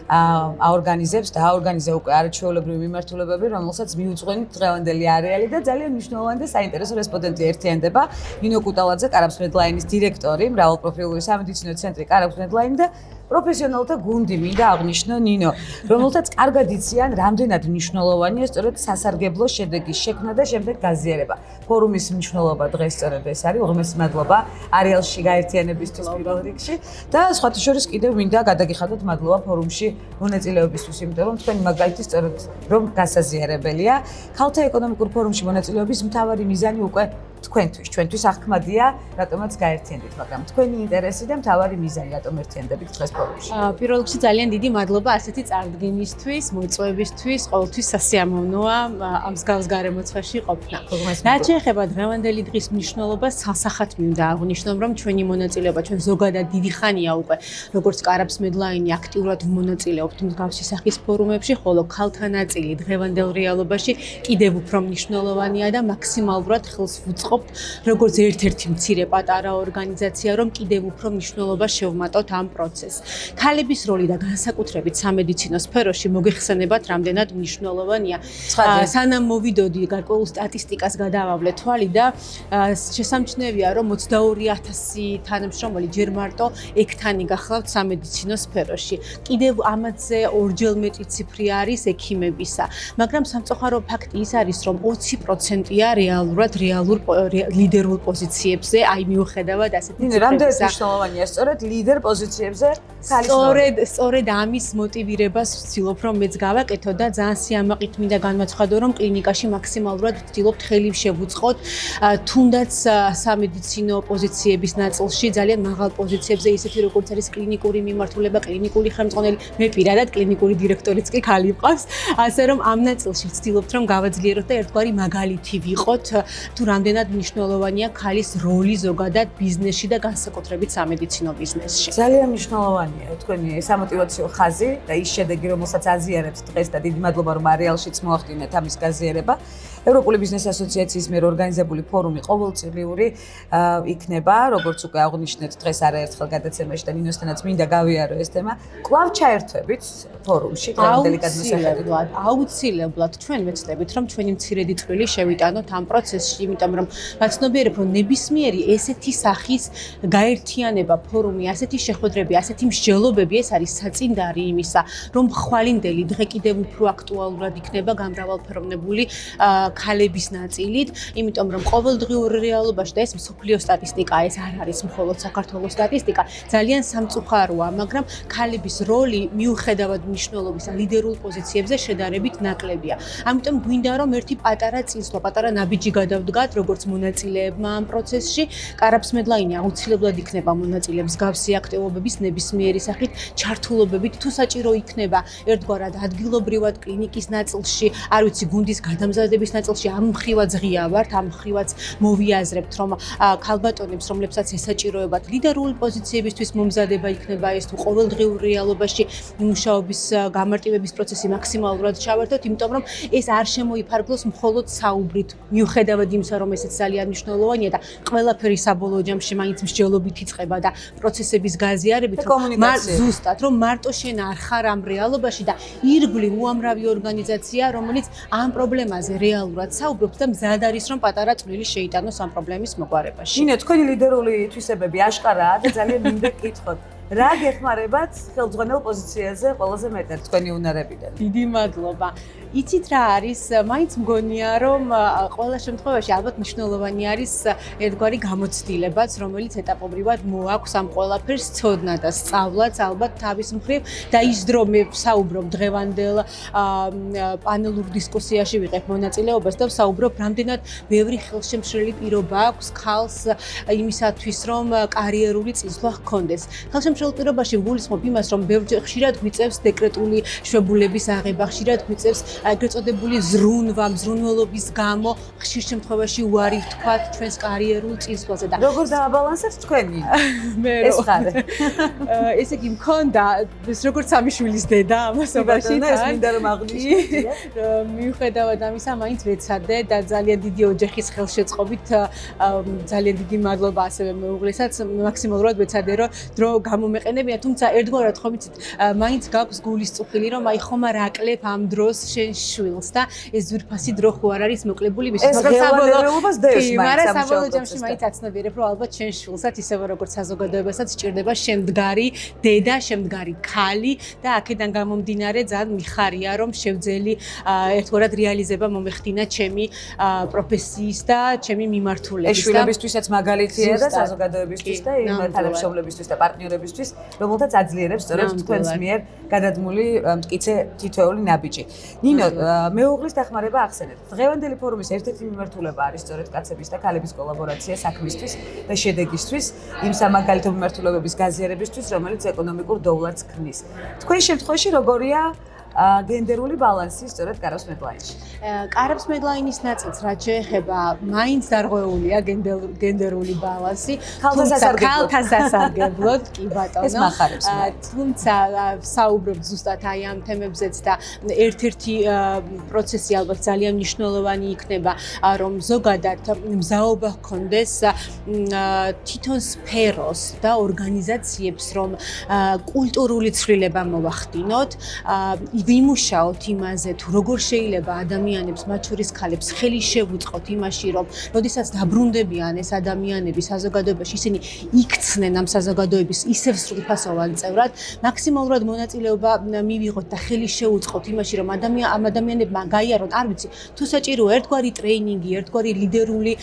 აორგანიზებს და აორგანიზა უკვე არაჩვეულებრივი მიმართულებები, რომელსაც მიუძღვენით დღევანდელი არეალი და ძალიან მნიშვნელოვანი და საინტერესო რესპონდენტი ერთიანდება. ნინო კუტალაძე, კარაბს მედლაინის დირექტორი, მრავალპროფილური სამედიცინო ცენტრი კარაბს მედლაინი და პროფესიონალთა გუნდი მინდა აღნიშნო ნინო, რომელთაც კარგად იციან, რამდენად მნიშვნელოვანია სწორედ სასარგებლო შედეგის შექმნა და შემდეგ გაზიარება. ფორუმის მნიშვნელობა დღეს სწორედ ეს არის. უღრმესი მადლობა არეალში გაერთიანებისთვის პირველ რიგში და სხვათა შორის კიდევ მინდა გადაგიხადოთ მადლობა ფორუმში მონაწილეობისთვის, იმიტომ რომ თქვენი მაგალითი სწორედ რომ გასაზიარებელია. ქალთა ეკონომიკურ ფორუმში მონაწილეობის მთავარი მიზანი უკვე თქვენთვის, ჩვენთვის აღქმადია, რატომაც გაერთიანდით, მაგრამ თქვენი ინტერესი და მთავარი მიზანი რატომ ერთიანდებით დღეს ფორუმში. პირველ რიგში ძალიან დიდი მადლობა ასეთი წარდგენისთვის, მოწვევისთვის, ყოველთვის სასიამოვნოა ამ მსგავს გარემოცვაში ყოფნა. რაც შეეხება დღევანდელი დღის მნიშვნელობას, სასახად მინდა აღვნიშნო, რომ ჩვენი მონაწილეობა, ჩვენ ზოგადად დიდი ხანია უკვე, როგორც კარაბს მედლაინი აქტიურად ვმონაწილეობთ მსგავსი სახის ფორუმებში, ხოლო ქალთა ნაწილი დღევანდელ რეალობაში კიდევ უფრო მნიშვნელოვანია და მაქსიმალურად ხელს ვუწყობთ როგორც ერთ-ერთი მცირე პატარა ორგანიზაცია, რომ კიდევ უფრო მნიშვნელობა შევმატოთ ამ პროცესს. ქალების როლი და განსაკუთრებით სამედიცინო სფეროში მოგეხსენებათ, რამდენად მნიშვნელოვანია. სანამ მოვიდოდი გარკვეულ სტატისტიკას გადავავლე თვალი და შესამჩნევია, რომ 22,000 თანამშრომელი ჯერ მარტო ექთანი გახლავთ სამედიცინო სფეროში. კიდევ ამაზე ორჯერ მეტი ციფრი არის ექიმებისა, მაგრამ სამწუხარო ფაქტი ის არის, რომ 20%-ია რეალურ ლიდერულ პოზიციებზე, აი მიუხედავად ასეთი რამდენად მნიშვნელოვანია სწორედ ლიდერ პოზიციებზე სწორედ ამის მოტივირებას ვცდილობ რომ მეც გავაკეთო და ძალიან სიამაყით მინდა განვაცხადო რომ კლინიკაში მაქსიმალურად ვცდილობთ ხელი შევუწყოთ თუნდაც სამედიცინო პოზიციების ნაწილში ძალიან მაღალ პოზიციებზე ისეთი როგორც არის კლინიკური მიმართულება, კლინიკური ხელმძღვანელი, მე პირადად კლინიკური დირექტორიც კი ხალი მყავს, ასე რომ ამ ნაწილში ვცდილობთ რომ გავაძლიეროთ და ერთგვარი მაგალითი ვიყოთ თუ რამდენად მნიშვნელოვანია ქალის როლი ზოგადად ბიზნესში და განსაკუთრებით სამედიცინო ბიზნესში. ძალიან მნიშვნელოვანია თქვენი სამოტივაციო ხაზი და ის შედეგი, რომელსაც აზიარებთ დღეს და დიდი მადლობა რომ არეალშიც მოახდინეთ ამის გაზიარება. ევროპული ბიზნეს ასოციაციის მიერ ორგანიზებული ფორუმი ყოველწლიური იქნება, როგორც უკვე აღნიშნეთ დღეს არაერთხელ გადაცემაში და ნინოსთანაც მინდა გავიარო ეს თემა. კვლავ ჩაერთვებით ფორუმში დღევანდელი გადმოსახედით. აუცილებლად ჩვენ ვეცდებით რომ ჩვენი მცირედი წვლილი შევიტანოთ ამ პროცესში, იმიტომ რომ ვაცნობიერებ რომ ნებისმიერი ესეთი სახის გაერთიანება ფორუმი, ასეთი შეხვედრები, ასეთი მსჯელობები ეს არის საწინდარი იმისა, რომ ხვალინდელი დღე კიდევ უფრო აქტუალურად იქნება გამრავალფეროვნებული ქალების ნაწილით, იმიტომ რომ ყოველდღიურ რეალობაში და ეს მსოფლიო სტატისტიკა, ეს არ არის მხოლოდ საქართველოს სტატისტიკა, ძალიან სამწუხაროა, მაგრამ ქალების როლი მიუხედავად მნიშვნელობისა ლიდერულ პოზიციებზე შედარებით ნაკლებია. ამიტომ გვინდა რომ ერთი პატარა წინსვლა, პატარა ნაბიჯი გადავდგათ, როგორც მონაწილეებმა ამ პროცესში. კარაფს მედლაინი აუცილებლად იქნება მონაწილეებს გავსი აქტივობების ნებისმიერი სახით ჩართულობებით, თუ საჭირო იქნება ერთგვარად ადგილობრივად კლინიკის ნაწილში, არ ვიცი, გუნდის გადამზადების ნაწილში ამ მხრივაც ღია ვართ, ამ მხრივაც მოვიაზრებთ, რომ ქალბატონებს, რომლებსაც ესაჭიროებათ ლიდერული პოზიციებისთვის მომზადება იქნება ეს თუ ყოველდღიურ რეალობაში მუშაობის გამარტივების პროცესი მაქსიმალურად ჩავერთოთ, იმიტომ რომ ეს არ შემოიფარგლოს მხოლოდ საუბრით, მიუხედავად იმისა, რომ ესეც ძალიან მნიშვნელოვანია და ყველაფერი საბოლოო ჯამში მაინც მსჯელობით იწყება და პროცესების გაზიარებით, რომ ზუსტად, რომ მარტო შენ არ ხარ ამ რეალობაში და ირგვლივ უამრავი ორგანიზაცია, რომელიც ამ პრობლემაზე რეალურად საუბრობს და მზად არის, რომ პატარა წვლილი შეიტანოს ამ პრობლემის მოგვარებაში. ნინო, თქვენი ლიდერული თვისებები აშკარაა და ძალიან მინდა გკითხოთ. რა გეხმარებათ ხელმძღვანელ პოზიციაზე ყველაზე მეტად თქვენი უნარებიდან? დიდი მადლობა. იცით რა არის, მაინც მგონია, რომ ყველა შემთხვევაში ალბათ მნიშვნელოვანი არის ერთგვარი გამოცდილებაც, რომელიც ეტაპობრივად მოაქვს ამ ყველაფერს ცოდნა და სწავლაც ალბათ თავის მხრივ და ის დრო მე ვსაუბრობ დღევანდელ პანელურ დისკუსიაში ვიყებ მონაწილეობას და ვსაუბრობ რამდენად ბევრი ხელშემშლელი პირობა აქვს ქალს იმისათვის, რომ კარიერული წინსვლა ჰქონდეს. ხელშემშლელ პირობაში ვგულისხმობ იმას, რომ ბევრჯერ ხშირად გვიწევს დეკრეტული შვებულების აღება, ხშირად გვიწევს ეგრეთ წოდებული ზრუნველობის გამო ხშირ შემთხვევაში უარი ვთქვათ ჩვენს კარიერულ წინსვლაზე და როგორ დააბალანსებთ თქვენი? მე ეს ხარე. ესე იგი მქონდა როგორც სამი შვილის დედა ამასობაში და ეს მინდა რომ აღნიშნოთ. მიუხედავად ამისა მაინც ვეცადე და ძალიან დიდი ოჯახის ხელშეწყობით ძალიან დიდი მადლობა ასევე მეუღლესაც მაქსიმალურად ვეცადე რომ დრო გამომეყენებინა, თუმცა ერთგვარად ხომ იცით მაინც გაქვს გულის წუხილი რომ აი ხომ არ აკლებ ამ დროს შენ შვილს და ეს ძვირფასი დრო ხო არ არის მოკლებული მის საბოლოოს დევს მაგრამ საბოლოო ჯამში მაინც აცნობიერებ რომ ალბათ შენ შვილსაც ისევე როგორც საზოგადოებასაც სჭირდება შემდგარი დედა, შემდგარი ქალი და აქედან გამომდინარე ძალიან მიხარია რომ შევძელი ერთგვარად რეალიზება მომეხდინა ჩემი პროფესიის და ჩემი მიმართულების და შვილებისთვისაც მაგალითია და საზოგადოებისთვის და იმ თანამშრომლებისთვის და პარტნიორებისთვის, რომელთაც აძლიერებს სწორედ თქვენს მიერ გადადგმული მტკიცე თითოეული ნაბიჯი. ნინო, მეუღლის დახმარება ახსენეთ. დღევანდელი ფორუმის ერთ-ერთი მიმართულება არის სწორედ კაცების და ქალების კოლაბორაცია საქმისთვის და შედეგისთვის, იმ სამაგალითო მიმართულებების გაზიარებისთვის, რომელიც ეკონომიკურ დოვლარს ქმნის. თქვენი შემთხვევაში როგორია გენდერული ბალანსი სწორედ კარავს მედლაინში? კარავს მედლაინის ნაწილს რაც შეეხება მაინც დარღვეულია გენდერული ბალანსი, ქალთა სასარგებლოდ, კი ბატონო. ეს მახარებს. თუმცა საუბრობთ ზუსტად აი ამ თემებზეც და ერთ-ერთი პროცესი ალბათ ძალიან მნიშვნელოვანი იქნება, რომ ზოგადად მზაობა ჰქონდეს თვითონ სფეროს და ორგანიზაციებს, რომ კულტურული ცვლილება მოვახდინოთ, ვიმუშაოთ იმაზე, თუ როგორ შეიძლება ადამიანებს, მათ შორის ქალებს, ხელი შევუწყოთ იმაში, რომ როდესაც დაბრუნდებიან ეს ადამიანები საზოგადოებაში, ისინი იქცნენ ამ საზოგადოების ისევ სრულფასოვან წევრად, მაქსიმალურად მონაწილეობა მივიღოთ და ხელი შევუწყოთ იმაში, რომ ამ ადამიანებმა გაიარონ, არ ვიცი, თუ საჭირო ერთგვარი ტრეინინგი, ერთგვარი ლიდერული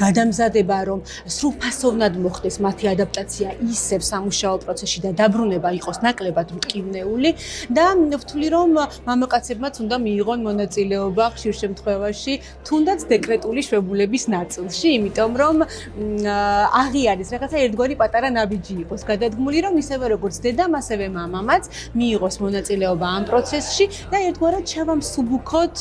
გადამზადება, რომ სრულფასოვნად მოხდეს მათი ადაპტაცია ისევ სამუშაო პროცესში და დაბრუნება იყოს ნაკლებად მტკივნეული და ვთვლი რომ მამაკაცებმაც უნდა მიიღონ მონაწილეობა ხშირ შემთხვევაში თუნდაც დეკრეტული შვებულების ნაწილში, იმიტომ რომ აღიარეს რაღაცა ერთგვარი პატარა ნაბიჯი იყოს გადადგმული, რომ ისევე როგორც დედამ, ასევე მამამაც მიიღოს მონაწილეობა ამ პროცესში და ერთგვარად ჩავამსუბუქოთ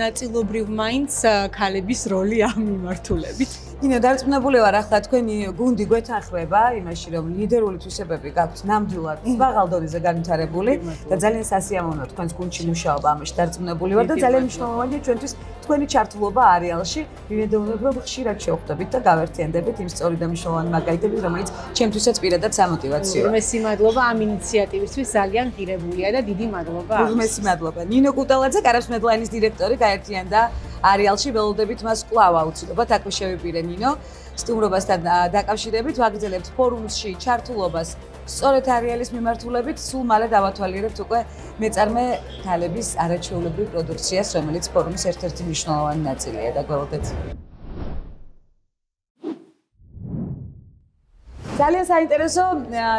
ნაწილობრივ მაინც ქალების როლი ამ მიმართულებით. ნინო, დარწმუნებული ვარ, ახლა თქვენი გუნდი გვეთანხმება იმაში, რომ ლიდერული თვისებები გაქვთ ნამდვილად მაღალ დონეზე განვითარებული და ძალიან სასიამოვნოა თქვენს გუნდში მუშაობა ამაში დარწმუნებული ვარ და ძალიან მნიშვნელოვანია ჩვენთვის თქვენი ჩართულობა არეალში, ვიმედოვნებ, რომ ხშირად შევხვდებით და გავერთიანდებით იმ სწორი და მნიშვნელოვანი მაგალითებით, რომელიც ჩემთვისაც პირადად სამოტივაციოა. უღმესი მადლობა ამ ინიციატივისთვის, ძალიან ღირებულია და დიდი მადლობა. უღმესი მადლობა. ნინო კუტალაძე, კარებს მედლაინის დირექტორი, გაერთიანდა არეალში, ველოდებით მას კვლავ აუცილებლად აქვე შევიპირე ნინო. სტუმრობასთან დაკავშირებით ვაგრძელებთ ფორუმში ჩართულობას სწორედ არეალის მიმართულებით, სულ მალე დავათვალიერებთ უკვე მეწარმე ქალების არაჩვეულებრივ პროდუქციას, რომელიც ფორუმის ერთ-ერთი მნიშვნელოვანი ნაწილია და გველოდეთ. ძალიან საინტერესო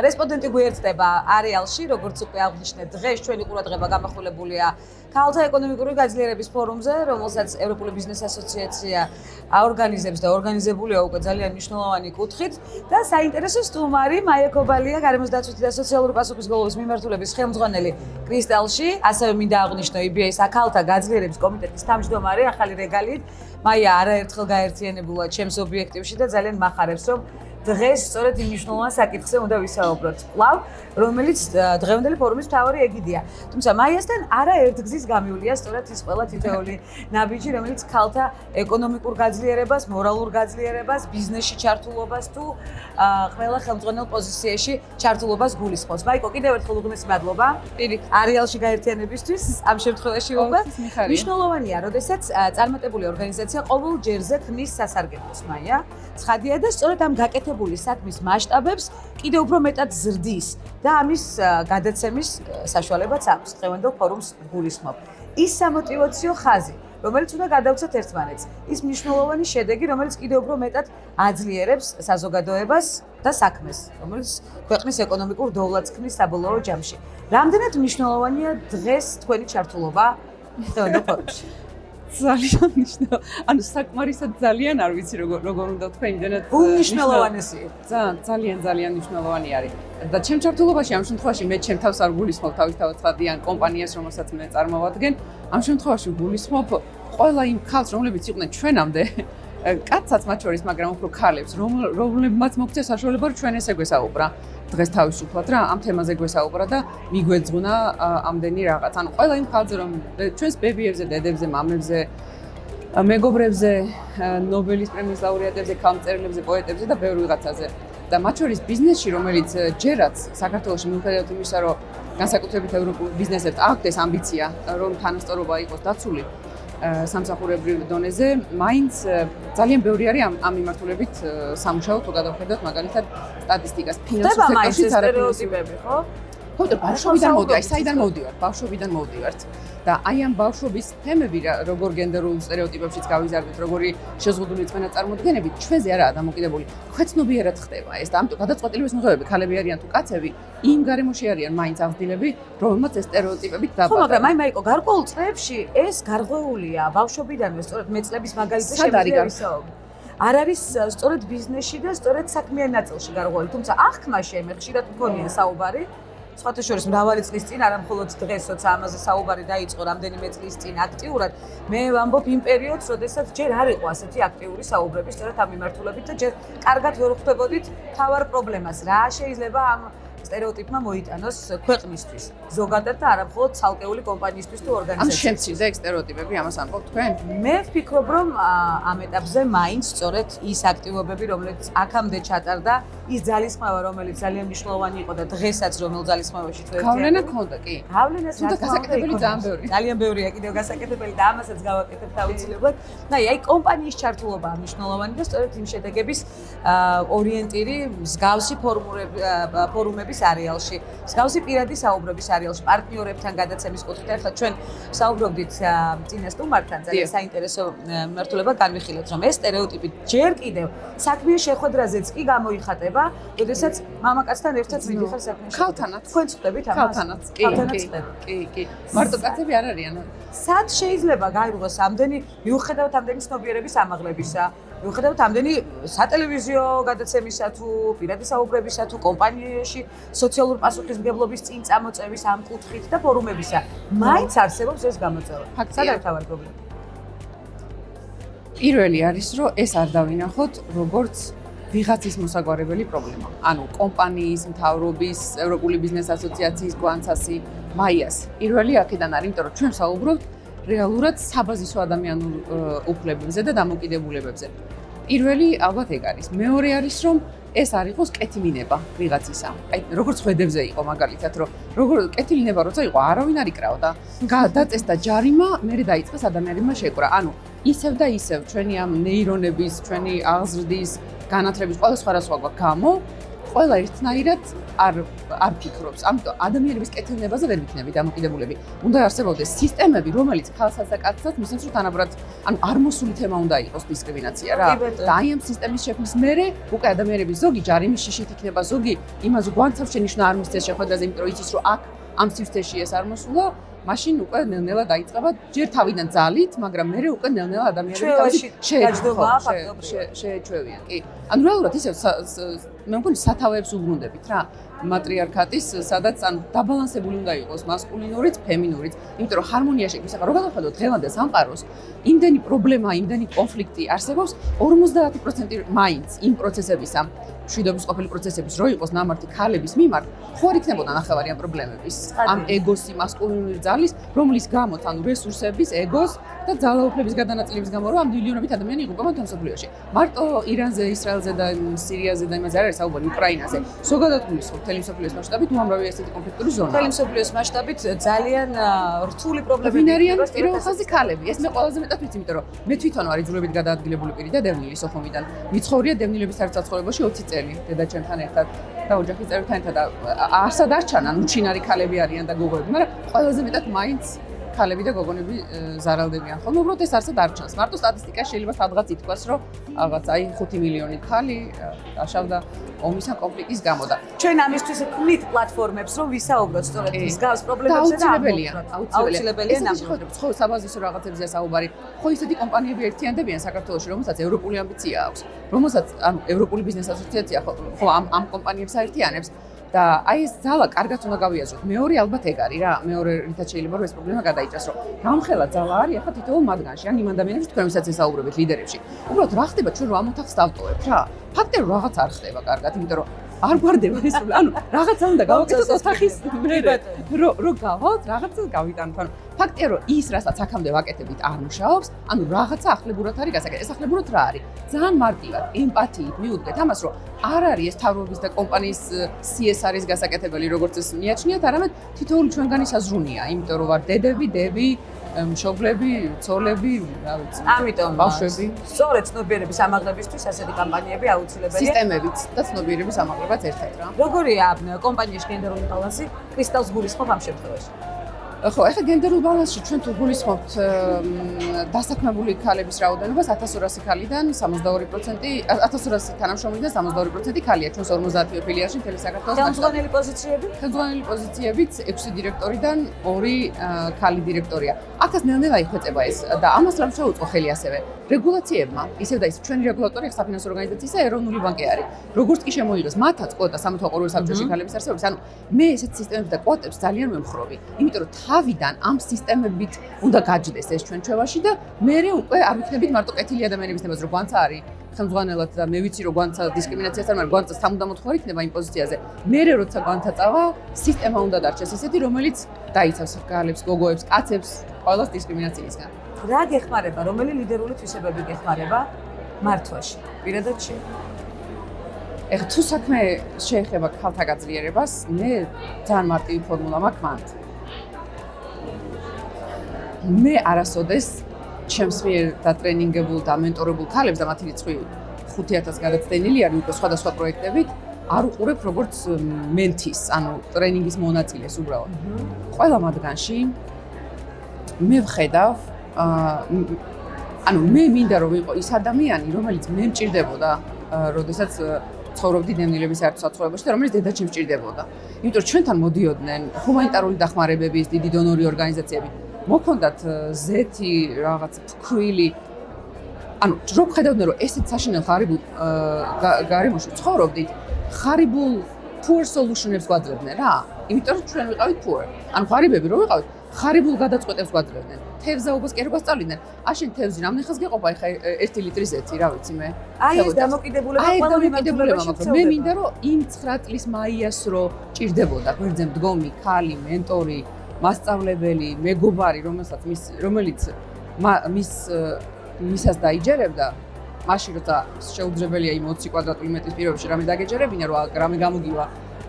რესპონდენტი გვერდება არეალში, როგორც უკვე აღნიშნეთ, დღეს ჩვენი ყურადღება გამახვილებულია ქალთა ეკონომიკური გაძლიერების ფორუმზე, რომელსაც ევროპული ბიზნეს ასოციაცია აორგანიზებს და ორგანიზებულია უკვე ძალიან მნიშვნელოვანი კუთხით და საინტერესო სტუმარი მაია კობალია, გარემოს დაცვითი და სოციალური პასუხისმგებლობის მიმართულების ხელმძღვანელი კრისტალში, ასევე მინდა აღვნიშნო EBA-ს ქალთა გაძლიერების კომიტეტის თავმჯდომარე ახალი რეგალიით. მაია არაერთხელ გაერთიანებულა ჩემს ობიექტივში და ძალიან მახარებს, რომ დღეს სწორედ იმ მნიშვნელოვან საკითხზე უნდა ვისაუბროთ კვლავ, რომელიც დღევანდელი ფორუმის მთავარი ეგიდია. თუმცა მაიასთან არაერთგზის გამივლია სწორედ ის ყველა თითოეული ნაბიჯი, რომელიც ქალთა ეკონომიკურ გაძლიერებას, მორალურ გაძლიერებას, ბიზნესში ჩართულობას თუ ყველა ხელმძღვანელ პოზიციაში ჩართულობას გულისხმობს. მაიკო, კიდევ ერთხელ უღმესი მადლობა. არეალში გაერთიანებისთვის ამ შემთხვევაში უკვე მნიშვნელოვანია, როდესაც წარმატებული ორგანიზაცია ყოველ ჯერზე ქმნის სასარგებლოს, მაია. ცხადია და სწორედ ამ გაკეთებული საქმის მასშტაბებს კიდევ უფრო მეტად ზრდის და ამის გადაცემის საშუალებაც აქვს დღევანდელ ფორუმს გულისხმობ. ის სამოტივაციო ხაზი, რომელიც უნდა გადავცეთ ერთმანეთს, ის მნიშვნელოვანი შედეგი, რომელიც კიდევ უფრო მეტად აძლიერებს საზოგადოებას და საქმეს, რომელიც ქვეყნის ეკონომიკურ დოვლადს ქმნის საბოლოო ჯამში. რამდენად მნიშვნელოვანია დღეს თქვენი ჩართულობა დღევანდელ ფორუმში? ძალიან მნიშვნელოვანი. ანუ საკმარისად ძალიან არ ვიცი როგორ უნდა თქვენ იმდენად უმნიშვნელოვანესი. ძალიან მნიშვნელოვანი არის. და ჩემ ჩართულობაში ამ შემთხვევაში მე ჩემ თავს არ გულისხმობ თავისთავად ცხადიან კომპანიას, რომელსაც მე წარმოვადგენ. ამ შემთხვევაში გულისხმობ ყველა იმ ქალს, რომლებიც იყვნენ ჩვენამდე, კაცსაც მათ შორის, მაგრამ უფრო ქალებს, რომლებმაც მოგვცეს საშუალება რომ ჩვენ ესე გვესაუბრა. დღეს თავისუფლად რა ამ თემაზე გვესაუბრა და მიგვეძღვნა ამდენი რაღაც. ანუ ყველა იმ ხალხზე რომ ჩვენს ბებიებზე, დედებზე, მამებზე, მეგობრებზე, ნობელის პრემიის ლაურეატებზე, ქალმწერლებზე, პოეტებზე და ბევრ ვიღაცაზე. და მათ შორის ბიზნესში, რომელიც ჯერაც საქართველოში მიუხედავად იმისა, რომ განსაკუთრებით ევროპულ ბიზნესებს აქვთ ეს ამბიცია, რომ თანასწორობა იყოს დაცული სამსახურებრივ დონეზე, მაინც ძალიან ბევრი არის ამ მიმართულებით სამუშაო თუ გადავხედოთ მაგალითად სტატისტიკას ფინანსურ სექტორში სტერეოტიპები, ხო? ხო, და ბავშვობიდან მოვდივარ, საიდან მოვდივარ? ბავშვობიდან მოვდივართ. და აი ამ ბავშვობის თემები როგორ გენდერულ სტერეოტიპებშიც გავიზარდეთ, როგორი შეზღუდული წმენა წარმოდგენებით, ჩვენზე არაა დამოკიდებული. ხვეცნობიერად ხდება ეს და ამიტომ გადაწყვეტილების მიღებები, ქალები არიან თუ კაცები, იმ გარემოში არიან მაინც აღზრდილები, რომელმაც ეს სტერეოტიპებით დაბადა. ხო, მაგრამ მაიკო, გარკვეულ წლებში ეს გარღვეულია ბავშვობიდანვე, სწორედ მეწლების მაგალითზე შემიძლია ვისაუბროთ. არ არის სწორედ ბიზნესში და სწორედ საქმიან ნაწილში გარღვეული, თუმცა აღქმაში მე ხშირად მქონია საუბარი. სხვათა შორის მრავალი წლის წინ, არა მხოლოდ დღეს, როცა ამაზე საუბარი დაიწყო რამდენიმე წლის წინ აქტიურად, მე ვამბობ იმ პერიოდს, როდესაც ჯერ არ იყო ასეთი აქტიური საუბრები სწორედ ამ მიმართულებით და ჯერ კარგად ვერ ხვდებოდით თავარ პრობლემას, რა შეიძლება ამ სტერეოტიპმა მოიტანოს ქვეყნისთვის, ზოგადად და არა მხოლოდ ცალკეული კომპანიისთვის თუ ორგანიზაციისთვის. ან შემცირდა ეგ სტერეოტიპები, ამას ამბობ თქვენ? მე ვფიქრობ, რომ ამ ეტაპზე მაინც სწორედ ის აქტივობები, რომელიც აქამდე ჩატარდა, ის ძალისხმევა, რომელიც ძალიან მნიშვნელოვანი იყო და დღესაც რომელ ძალისხმევაში თუ გავლენა ქონდა კი. გავლენას თუმცა გასაკეთებელი ძალიან ბევრი. ძალიან ბევრია კიდევ გასაკეთებელი და ამასაც გავაკეთებთ აუცილებლად. და აი კომპანიის ჩართულობაა მნიშვნელოვანი და სწორედ იმ შედეგების ორიენტირი მსგავსი ფორუმების არეალში, მსგავსი პირადი საუბრების არეალში, პარტნიორებთან გადაცემის კუთხით. ახლა ჩვენ საუბრობდით წინა სტუმართან, ძალიან საინტერესო მიმართულება განვიხილეთ, რომ ეს სტერეოტიპი ჯერ კიდევ საქმის შეხვედრაზეც კი გამოიხატება, როდესაც მამაკაცთან ერთად მიდიხარ საქმეში. ქალთანაც. თქვენ წვდებით ამას? ქალთანაც. კი. მარტო კაცები არ არიან. სად შეიძლება გაიგოს ამდენი მიუხედავად ამდენი ცნობიერების ამაღლებისა, მიუხედავად ამდენი სატელევიზიო გადაცემისა თუ პირადი საუბრებისა თუ კომპანიაში სოციალურ პასუხისმგებლობის წინ წამოწევის ამ კუთხით და ფორუმებისა, მაინც არსებობს ეს გამოწვევა. სად არის თავარი პრობლემა? პირველი არის, რომ ეს არ დავინახოთ როგორც ვიღაცის მოსაგვარებელი პრობლემა. ანუ კომპანიის, მთავრობის, ევროპული ბიზნეს ასოციაციის, გვანცასი, მაიას. პირველი აქედან არის, იმიტომ რომ ჩვენ საუბრობთ რეალურად საბაზისო ადამიანურ უფლებებზე და დამოკიდებულებებზე. პირველი ალბათ ეგ არის. მეორე არის, რომ ეს არ იყოს კეთილინება ვიღაცისა. აი, როგორც ხვედებზე იყო მაგალითად, რომ როგორ კეთილინება როცა იყო, არავინ არ იკრავდა. დაწესდა ჯარიმა, მერე დაიწყეს ადამიანებმა შეკვრა. ანუ ისევ და ისევ ჩვენი ამ ნეირონების, ჩვენი აღზრდის, განათლების ყველა სხვადასხვა გამო ყველა ერთნაირად არ ფიქრობს. ამიტომ ადამიანების კეთილნებაზე ვერ ვიქნები დამოკიდებულები. უნდა არსებობდეს სისტემები, რომელიც ქალსაც და კაცსაც მისცემს, რომ თანაბრად, ანუ არ მოსული თემა უნდა იყოს დისკრიმინაცია რა. და აი ამ სისტემის შექმნის მერე უკვე ადამიანების ზოგი ჯარიმის შიშით იქნება, ზოგი იმას გვანცავს შენიშვნა არ მისცეს შეხვედრაზე, იმიტომ რომ იცის, რომ აქ ამ სივრცეში ეს არ მოსულა. მაშინ უკვე ნელ-ნელა დაიწყება ჯერ თავიდან ძალით, მაგრამ მერე უკვე ნელ-ნელა ადამიანები თავში შეეჩვევიან. კი. ანუ რეალურად ისევ მე მგონი სათავეებს უბრუნდებით რა. მატრიარქატის, სადაც ანუ დაბალანსებული უნდა იყოს მასკულინურიც, ფემინურიც, იმიტომ რომ ჰარმონია შექმნის. ახლა რო გადავხედოთ დღევანდელ სამყაროს, იმდენი პრობლემა, იმდენი კონფლიქტი არსებობს, 50% მაინც იმ პროცესებისა, მშვიდობის ყოფილი პროცესების რო იყოს ნამართი ქალების მიმართ, ხო არ იქნებოდა ნახევარი ამ პრობლემების. ამ ეგოსი, მასკულინური ძალის, რომლის გამოც ანუ რესურსების, ეგოს და ძალაუფლების გადანაწილების გამო რომ ამ მილიონობით ადამიანი იღუპება მსოფლიოში. მარტო ირანზე, ისრაელზე და სირიაზე და იმაზე არ არის საუბარი, უკრაინაზე. ზოგადად გულისხმობ მთელი მსოფლიოს მასშტაბით უამრავი ესეთი კონფლიქტური ზონა. მთელი მსოფლიოს მასშტაბით ძალიან რთული პრობლემები. ვინ არიან პირველ ხაზზე ქალები? ეს მე ყველაზე მეტად ვიცი, იმიტომ რომ მე თვითონ ვარ იძულებით გადაადგილებული პირი და დევნილი სოხუმიდან. ვიცხოვრია დევნილების საცხოვრებაში 20 წელი დედაჩემთან ერთად და ოჯახის წევრებთან ერთად და არსად არ ჩანან, უჩინარი ქალები არიან და გოგოები, მაგრამ ყველაზე მეტად მაინც ქალები და გოგონები ზარალდებიან. ხოლმე უბრალოდ ეს არსად არ ჩანს. მარტო სტატისტიკაში შეიძლება სადღაც ითქვას, რომ რაღაც აი 5 მილიონი ხალი დაშავდა ომის ან კონფლიქტის გამო და ჩვენ ამისთვის ვქმნით პლატფორმებს, რომ ვისაუბროთ სწორედ მსგავს პრობლემებზე და აუცილებელია ნამდვილად. ხო, საბაზისო რაღაცებზეა საუბარი. ხო, ისეთი კომპანიები ერთიანდებიან საქართველოში, რომელსაც ევროპული ამბიცია აქვს, რომელსაც ანუ ევროპული ბიზნეს ასოციაცია ხო ამ კომპანიებს აერთიანებს. და აი ეს ძალა კარგად უნდა გავიაზროთ. მეორე ალბათ ეგ არის რა. მეორე რითაც შეიძლება რომ ეს პრობლემა გადაიჭრას, რომ გამხელა ძალა არის ახლა თითოეულ მათგანში, ან იმ ადამიანებში თქვენ ვისაც ესაუბრებით ლიდერებში. უბრალოდ რა ხდება ჩვენ რომ ამ ოთახს დავტოვებთ რა. ფაქტია რომ რაღაც არ ხდება კარგად, იმიტომ რომ არ გვარდება ეს პრობლემა. ანუ რაღაცა უნდა გავაკეთოთ ოთახის მერე. რო გავალთ, რაღაცა გავიტანოთ. ანუ ფაქტია რომ ის რასაც აქამდე ვაკეთებით არ მუშაობს, ანუ რაღაცა ახლებურად არის გასაკეთებელი. ეს ახლებურად რა არის? ძალიან მარტივად, ემპათიით მიუდგეთ ამას, რომ არ არის ეს თავრობის და კომპანიის CSR-ის გასაკეთებელი, როგორც ეს მიაჩნიათ, არამედ თითოეული ჩვენგანი საზრუნია, იმიტომ რომ ვარ დედები, მშობლები, ცოლები, რა ვიცი. ამიტომ ბავშვები. სწორედ ცნობიერების ამაღლებისთვის ასეთი კამპანიები აუცილებელია. სისტემებიც და ცნობიერების ამაღლებაც ერთად რა. როგორია კომპანიაში გენდერული ბალანსი? კრისტალს გულისხმობ ამ შემთხვევაში. ხო, ახლა გენდერულ ბალანსში ჩვენ თუ გულისხმობთ დასაქმებული ქალების რაოდენობას 1200 ქალიდან 62%, 1200 თანამშრომლიდან 62% ქალია. ჩვენს 50 ფილიალში მთელი საქართველოს ხელმძღვანელი პოზიციები? ხელმძღვანელი პოზიციებიც 6 დირექტორიდან 2 ქალი დირექტორია. აქაც ნელ-ნელა იხვეწება ეს და ამას რა შეუწყო ხელი ასევე რეგულაციებმა, ისევ და ისევ ჩვენი რეგულატორი საფინანსო ორგანიზაციისა ეროვნული ბანკი არის. როგორც კი შემოიღეს მათაც კვოტა სამოთაყურო საბჭოში ქალების არსებობის, ანუ მე ესეთ სისტემებს და კვოტებს ძალიან ვემხრობი, იმიტომ რომ თავიდან ამ სისტემებით უნდა გაჯდეს ეს ჩვენ ჩვევაში და მერე უკვე არ ვიქნებით მარტო კეთილი ადამიანების ნებას, რომ გვანცა არის ხელმძღვანელად და მე ვიცი რომ გვანცა დისკრიმინაციას არ მაგრამ გვანცა სამუდამოდ ხარ იქნება იმ პოზიციაზე. მერე როცა გვანცა წავა, სისტემა უნდა დარჩეს ესეთი, რომელიც დაიცავს ქალებს, გოგოებს, კაცებს ყველას დისკრიმინაციისგან. რა გეხმარება, რომელი ლიდერული თვისებები გეხმარება მართვაში? პირადად შე. ეხლა თუ საქმე შეეხება ქალთა გაძლიერებას, მე ძალიან მარტივი ფორმულა მაქვს მანდ. მე არასოდეს ჩემს მიერ დატრენინგებულ და მენტორებულ ქალებს და მათი რიცხვი 5000 გადაცდენილი არის უკვე სხვადასხვა პროექტებით, არ უყურებ როგორც მენთის, ანუ ტრენინგის მონაწილეს უბრალოდ. ყველა მათგანში მე ვხედავ, ანუ მე მინდა რომ ვიყო ის ადამიანი, რომელიც მე მჭირდებოდა, როდესაც ცხოვრობდი დევნილების საერთო საცხოვრებაში და რომელიც დედაჩემ მჭირდებოდა. იმიტომ რომ ჩვენთან მოდიოდნენ ჰუმანიტარული დახმარებების დიდი დონორი ორგანიზაციები. მოქონდათ ზეთი რაღაც ფქვილი. ანუ რო ხედავდნენ რომ ესეთ საშინელ ღარიბულ გარემოში ცხოვრობდით, ღარიბულ poor solution-ებს გვაძლევდნენ რა. იმიტომ რომ ჩვენ ვიყავით poor. ანუ ღარიბები რო ვიყავით, ღარიბულ გადაწყვეტებს გვაძლევდნენ. თევზაობას კი არ გვასწავლიდნენ. აშენ თევზი რამდენი ხანს გეყოფა ეხა 1 ლიტრი ზეთი, რა ვიცი მე. აი ეს დამოკიდებულება ყველა მიმართულებაში მაგრამ მე მინდა რომ იმ 9 წლის მაიას რო ჭირდებოდა გვერდზე მდგომი ქალი, მენტორი, მასწავლებელი, მეგობარი, რომელიც მისას დაიჯერებდა, მაშინ როცა შეუძლებელია იმ 20 კვადრატული მეტრის პირობებში რამე დაგეჯერებინა, რომ რამე გამოგივა,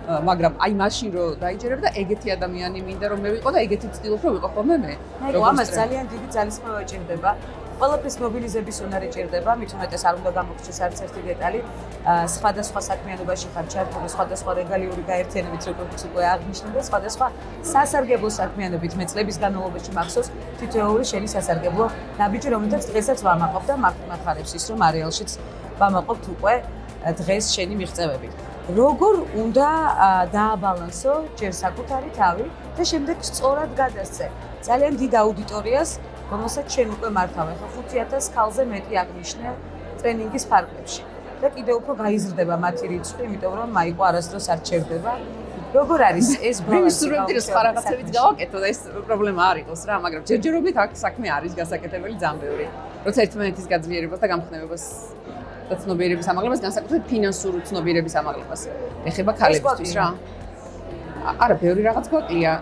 მაგრამ აი მაშინ რო დაიჯერებდა, ეგეთი ადამიანი მინდა რომ მე ვიყო და ეგეთი ვცდილობ რომ ვიყო ხოლმე მე. ამას ძალიან დიდი ძალისხმევა ჭირდება. ყველაფრის მობილიზების უნარი ჭირდება, მით უმეტეს არ უნდა გამოგჩეს არც ერთი დეტალი. სხვადასხვა საქმიანობაში ხარ ჩართული, სხვადასხვა რეგალიური გაერთიანებით, როგორც უკვე აღნიშნეთ, სხვადასხვა სასარგებლო საქმიანობით მე წლების განმავლობაში მახსოვს თითოეული შენი სასარგებლო ნაბიჯი, რომელთაც დღესაც ვამაყობ და მახარებს ის, რომ არეალშიც ვამაყობთ უკვე დღეს შენი მიღწევებით. როგორ უნდა დააბალანსო ჯერ საკუთარი თავი და შემდეგ სწორად გადასცე ძალიან დიდ აუდიტორიას, რომელსაც შენ უკვე მართავ. ახლა 5000 ქალზე მეტი აღნიშნე ტრენინგის ფარგლებში და კიდევ უფრო გაიზრდება მათი რიცხვი, იმიტომ რომ მაიკო არასდროს არ ჩერდება. როგორ არის ეს ბალანსი? ვისურვებდი რომ სხვა რაღაცებიც გავაკეთო და ეს პრობლემა არ იყოს რა, მაგრამ ჯერჯერობით აქ საქმე არის გასაკეთებელი ძალიან ბევრი. როცა ერთმანეთის გაძლიერებას და გამხნევებას და ცნობიერების ამაღლებას, განსაკუთრებით ფინანსური ცნობიერების ამაღლებას ეხება ქალებისთვის რა. არა, ბევრი რაღაც გვაკლია.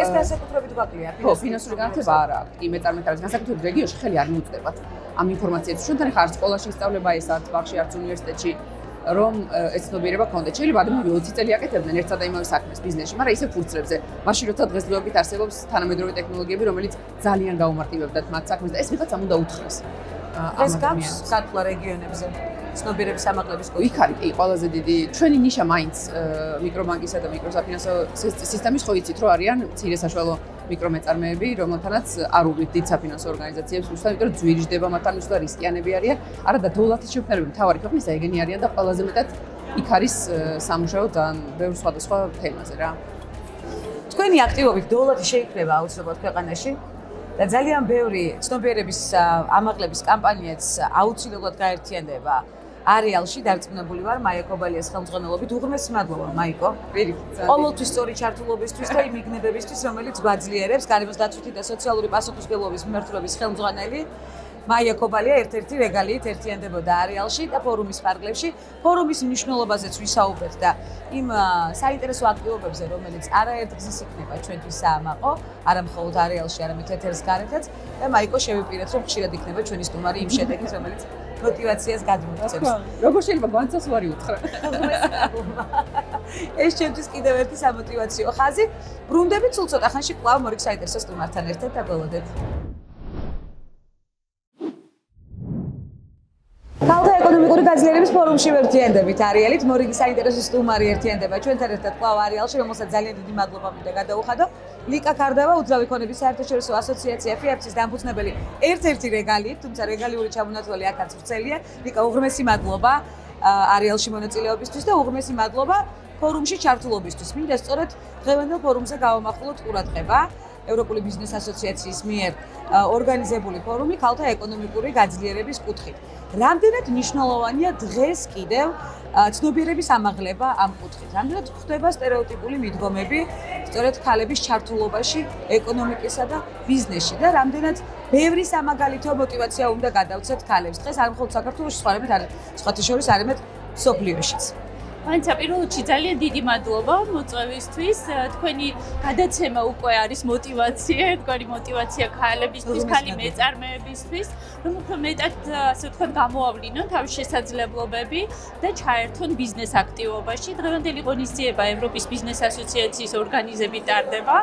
ეს განსაკუთრებით გვაკლია. ხო, ფინანსური განათლება არა აქვს. კი, მეწარმეთალის განსაკუთრებით რეგიონში ხელი არ მიუწვდებათ ამ ინფორმაციებს. ჩვენთან ხარ სკოლაში ისწავლება ეს არც ბაღში, არც უნივერსიტეტში, რომ ეს ცნობიერება გქონდეთ. შეიძლება ადამიანები 20 წელი აკეთებდნენ ერთსა და იმავე საქმეს ბიზნესში, მაგრამ ისე ფურცლებზე. მაშინ როცა დღესდღეობით არსებობს თანამედროვე ტექნოლოგიები, რომელიც ძალიან გაუმარტივებდათ მათ საქმეს და ეს ვიღაცამ უნდა უთხრას. ეს გაქვს სათვლა რეგიონებზე ცნობიერების ამაღლების კუთხე. იქ არის კი ყველაზე დიდი ჩვენი ნიშა მაინც მიკრობანკისა და მიკროსაფინანსო სისტემის ხო იცით რომ არიან მცირე საშუალო მიკრომეწარმეები, რომელთანაც არ უვლით დიდ საფინანსო ორგანიზაციებს მისვლა, იმიტომ რომ ძვირიჯდება მათთან მისვლა, რისკიანები არიან. არა და დოლარის შეფერები მთავარი ქვეყნისა ეგენი არიან და ყველაზე მეტად იქ არის სამუშაო ძალიან ბევრ სხვადასხვა თემაზე რა. თქვენი აქტივობით დოლარი შეიქმნება აუცილებლად ქვეყანაში და ძალიან ბევრი ცნობიერების ამაღლების კამპანიაც აუცილებლად გაერთიანდება. არეალში დარწმუნებული ვარ მაიკო ბალიას ხელმძღვანელობით. უღრმესი მადლობა მაიკო. ყოველთვის სწორი ჩართულობისთვის და იმ მიგნებებისთვის, რომელიც გვაძლიერებს გარემოს დაცვითი და სოციალური პასუხისმგებლობის მიმართულების ხელმძღვანელი. მაია კობალია ერთ-ერთი რეგალიით ერთიანდებოდა არეალში და ფორუმის ფარგლებში. ფორუმის მნიშვნელობაზეც ვისაუბრეთ და იმ საინტერესო აქტივობებზე, რომელიც არაერთგზის იქნება ჩვენთვის საამაყო, არა მხოლოდ არეალში, არამედ ეთერის გარეთაც და მაიკო შევიპირეთ, რომ ხშირად იქნება ჩვენი სტუმარი იმ შედეგით, რომელიც мотивациას გადმოგვცემს. როგორ შეიძლება გვანცას ვარი უთხრა? ეს ჩვენთვის კიდევ ერთი სამოტივაციო ხაზი. ბრუნდებით სულ ცოტა ხანში კვლავ მორიგ საინტერესო სტუმართან ერთად და გველოდეთ. ქალთა ეკონომიკური გაძლიერების ფორუმში ვერთიანდებით არეალით. მორიგი საინტერესო სტუმარი ერთიანდება ჩვენთან ერთად კვლავ არეალში, რომელსაც ძალიან დიდი მადლობა მინდა გადაუხადო. ლიკა კარდავა, უძრავი ქონების საერთაშორისო ასოციაცია FIAPS-ის დამფუძნებელი, ერთ-ერთი რეგალიით, თუმცა რეგალიური ჩამონათვალი აქაც ვრცელია. ლიკა, უღრმესი მადლობა არეალში მონაწილეობისთვის და უღრმესი მადლობა ფორუმში ჩართულობისთვის. მინდა სწორედ დღევანდელ ფორუმზე გავამახვილოთ ყურადღება ევროპული ბიზნეს ასოციაციის მიერ ორგანიზებული ფორუმი ქალთა ეკონომიკური გაძლიერების კუთხით. რამდენად მნიშვნელოვანია დღეს კიდევ ცნობიერების ამაღლება ამ კუთხით? რამდენად გვხვდება სტერეოტიპული მიდგომები სწორედ ქალების ჩართულობაში ეკონომიკისა და ბიზნესში და რამდენად ბევრი სამაგალითო мотиваცია უნდა გადავცეთ ქალებს დღეს არ მხოლოდ საქართველოში, სხვაებით არის სხვათა შორის არამედ მსოფლიოშიც. მაინცა პირველ რიგში ძალიან დიდი მადლობა მოწვევისთვის. თქვენი გადაცემა უკვე არის მოტივაცია, თქვენი მოტივაცია ქალებისთვის, ქალი მეწარმეებისთვის, რომ უფრო მეტად ასე ვთქვათ გამოავლინონ თავის შესაძლებლობები და ჩაერთონ ბიზნეს აქტივობაში. დღევანდელი ღონისძიება ევროპის ბიზნეს ასოციაციის ორგანიზებით ტარდება.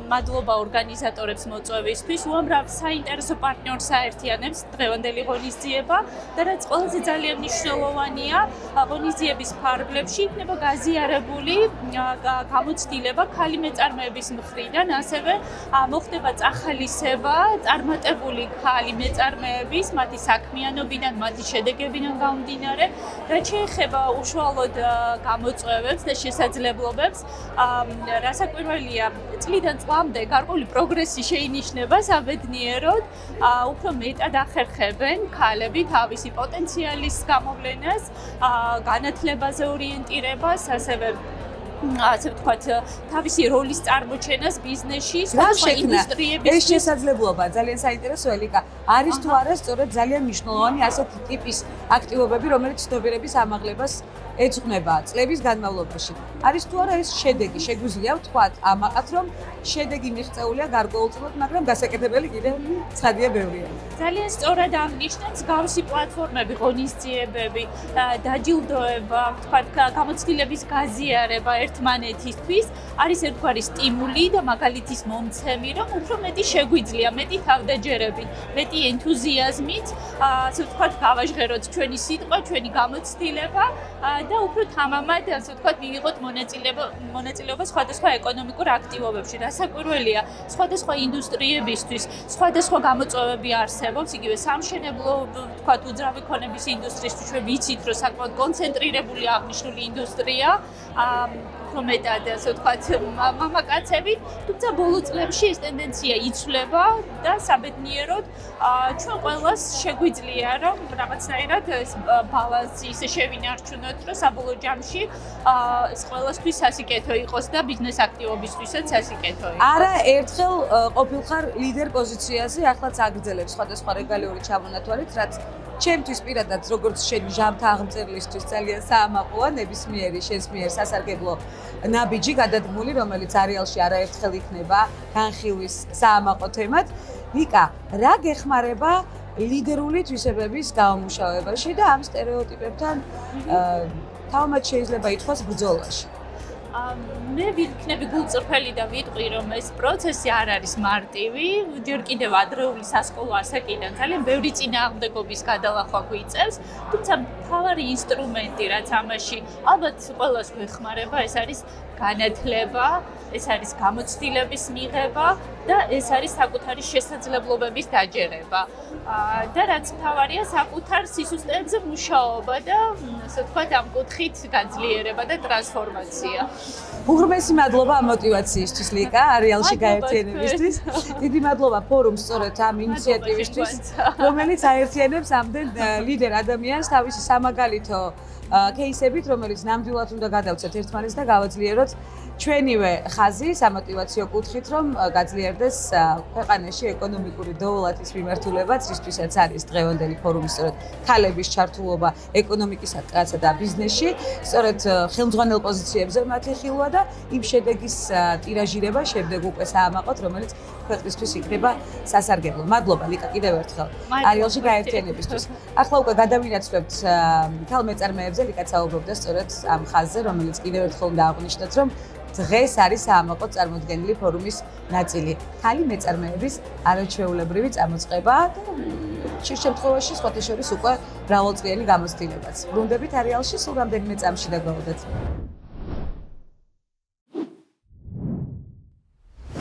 მადლობა ორგანიზატორებს მოწვევისთვის, უამრავ საინტერესო პარტნიორს აერთიანებს დღევანდელი ღონისძიება და რაც ყველაზე ძალიან მნიშვნელოვანია, ღონისძიების ფარგლებში იქნება გაზიარებული გამოცდილება ქალი მეწარმეების მხრიდან, ასევე მოხდება წახალისება წარმატებული ქალი მეწარმეების, მათი საქმიანობიდან, მათი შედეგებიდან გამომდინარე, რაც შეეხება უშუალოდ გამოწვევებს და შესაძლებლობებს, რასაკვირველია, წლიდან წლამდე გარკვეული პროგრესი შეინიშნება საბედნიეროდ, უფრო მეტად ახერხებენ ქალები თავისი პოტენციალის გამოვლენას, განათლებაზე ორიენტირებას, ასე ვთქვათ, თავისი როლის წარმოჩენას ბიზნესში, სხვა ინდუსტრიების ეს შესაძლებლობა ძალიან საინტერესო ელიკა. არის თუ არა სწორედ ძალიან მნიშვნელოვანი ასეთი ტიპის აქტივობები, რომელიც ცნობიერების ამაღლებას ეძღვნება წლების განმავლობაში. არის თუ არა ეს შედეგი, შეგვიძლია ვთქვათ ამაყად, რომ შედეგი მიღწეულია გარკვეულწილად, მაგრამ გასაკეთებელი კიდევ ცხადია ბევრია. ძალიან სწორად აღნიშნავს გავსი პლატფორმები, ღონისძიებები, დაჯილდოება, ვთქვათ, გამოცდილების გაზიარება ერთმანეთისთვის არის ერთგვარი სტიმული და მაგალითის მომცემი, რომ უფრო მეტი შეგვიძლია, მეტი თავდაჯერებით, მეტი ენთუზიაზმით, ასე ვთქვათ, გავაჟღეროთ ჩვენი სიტყვა, ჩვენი გამოცდილება და უფრო თამამად, ასე ვთქვათ, მივიღოთ მონაწილეობა სხვადასხვა ეკონომიკურ აქტივობებში. რასაკვირველია, სხვადასხვა ინდუსტრიებისთვის, სხვადასხვა გამოწვევები არსებობს, იგივე სამშენებლო, ვთქვათ, უძრავი ქონების ინდუსტრიისთვის ჩვენ ვიცით, რომ საკმაოდ კონცენტრირებული აღნიშნული ინდუსტრია, უფრო მეტად, ასე ვთქვათ, მამაკაცებით, თუმცა ბოლო წლებში ეს ტენდენცია იცვლება და საბედნიეროდ ჩვენ ყველას შეგვიძლია, რომ რაღაცნაირად ეს ბალანსი ისე შევინარჩუნოთ, რომ საბოლოო ჯამში ეს ყველასთვის სასიკეთო იყოს და ბიზნეს აქტივობისთვისაც სასიკეთო იყოს. არა, ერთხელ ყოფილხარ ლიდერ პოზიციაზე, ახლაც აგრძელებს სხვადასხვა რეგალიური ჩამონათვალით, რაც ჩემთვის პირადად როგორც შენი ჟამთა აღმწერლისთვის ძალიან საამაყოა, ნებისმიერი შენს მიერ სასარგებლო ნაბიჯი გადადგმული, რომელიც არეალში არაერთხელ იქნება განხილვის საამაყო თემად. ნიკა, რა გეხმარება ლიდერული თვისებების გამომუშავებაში და ამ სტერეოტიპებთან თავმაც შეიძლება ითქვას ბრძოლაში? მე ვიქნები გულწრფელი და ვიტყვი, რომ ეს პროცესი არ არის მარტივი, ჯერ კიდევ ადრეული სასკოლო ასაკიდან ძალიან ბევრი წინააღმდეგობის გადალახვა გვიწევს, თუმცა მთავარი ინსტრუმენტი, რაც ამაში ალბათ ყველას გვეხმარება, ეს არის განათლება, ეს არის გამოცდილების მიღება და ეს არის საკუთარი შესაძლებლობების დაჯერება. და რაც მთავარია, საკუთარ სისუსტეებზე მუშაობა და ასე ვთქვათ, ამ კუთხით გაძლიერება და ტრანსფორმაცია. უღრმესი მადლობა ამ მოტივაციისთვის, ლიკა, არეალში გაერთიანებისთვის. დიდი მადლობა ფორუმს სწორედ ამ ინიციატივისთვის, რომელიც აერთიანებს ამდენ ლიდერ ადამიანს თავისი სამაგალითო кейსებით, რომელიც ნამდვილად უნდა გადავცეთ ერთმანეთს და გავაძლიეროთ ჩვენივე ხაზი სამოტივაციო კუთხით, რომ გაძლიერდეს ქვეყანაში ეკონომიკური დოვლატის მიმართულებაც, რისთვისაც არის დღევანდელი ფორუმი, სწორედ ქალების ჩართულობა ეკონომიკისა და ბიზნესში, სწორედ ხელმძღვანელ პოზიციებზე მათი ხილვა და იმ შედეგის ტირაჟირება შემდეგ უკვე საამაყოთ, რომელიც ქვეყნისთვის იქნება სასარგებლო. მადლობა ლიკა კიდევ ერთხელ არეალში გაერთიანებისთვის. ახლა უკვე გადავინაცვლებთ ქალ მეწარმეებზე, ლიკა საუბრობდა სწორედ ამ ხაზზე, რომელიც კიდევ ერთხელ უნდა აღვნიშნოთ, რომ დღეს არის საამაყოდ წარმოდგენილი ფორუმის ნაწილი. ქალი მეწარმეების არაჩვეულებრივი წამოწყება და ხშირ შემთხვევაში სხვათა შორის უკვე მრავალწლიანი გამოცდილებაც. ბრუნდებით არეალში სულ რამდენიმე წამში დაგვაოდეთ.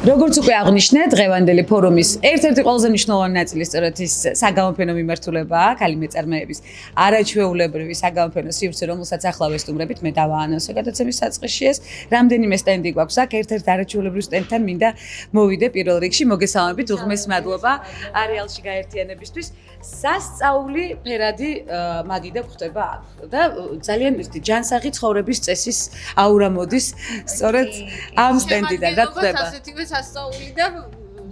როგორც უკვე აღნიშნე, დღევანდელი ფორუმის ერთ-ერთი ყველაზე მნიშვნელოვანი ნაწილი სწორედ ის საგამოფენო მიმართულებაა, ქალი მეწარმეების არაჩვეულებრივი საგამოფენო სივრცე, რომელსაც ახლა ვესტუმრებით, მე დავაანონსე გადაცემის საწყისში ეს. რამდენიმე სტენდი გვაქვს აქ, ერთ-ერთი არაჩვეულებრივ სტენდთან მინდა მოვიდე პირველ რიგში, მოგესალმებით, უღმესი მადლობა არეალში გაერთიანებისთვის. სასწაული ფერადი მაგიდა გვხდება აქ და ძალიან ჯანსაღი ცხოვრების წესის აურა მოდის სწორედ ამ სტენდიდან. რა ხდება? ასეთივე სასწაული და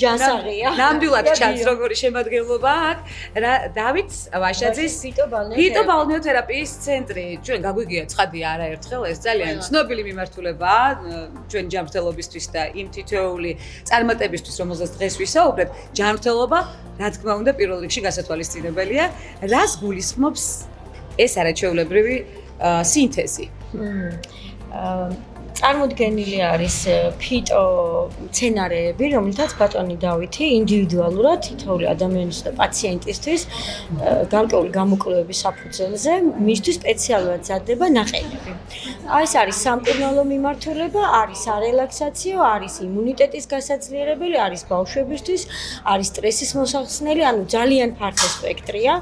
ჯანსაღია. ნამდვილად ჩანს როგორი შემადგენლობა აქვს. დავით ვაშაძის ფიტო ბალნეოთერაპიის ცენტრი. ჩვენ გაგვიგია ცხადია არაერთხელ ეს ძალიან ცნობილი მიმართულებაა ჩვენი ჯანმრთელობისთვის და იმ თითოეული წარმატებისთვის, რომელზეც დღეს ვისაუბრებთ, ჯანმრთელობა, რა თქმა უნდა, პირველ რიგში გასათვალისწინებელია. რას გულისხმობს ეს არაჩვეულებრივი სინთეზი? წარმოდგენილი არის ფიტო სცენარეები, რომელთაც ბატონი დავითი ინდივიდუალურად თითოეული ადამიანის და პაციენტისთვის გარკვეული გამოკვლევების საფუძველზე მისთვის სპეციალურად მზადდება ნაყენები. ეს არის სამკურნალო მიმართულება, არის არელაქსაციო, არის იმუნიტეტის გასაძლიერებელი, არის ბავშვებისთვის, არის სტრესის მოსახსნელი, ანუ ძალიან ფართო სპექტრია.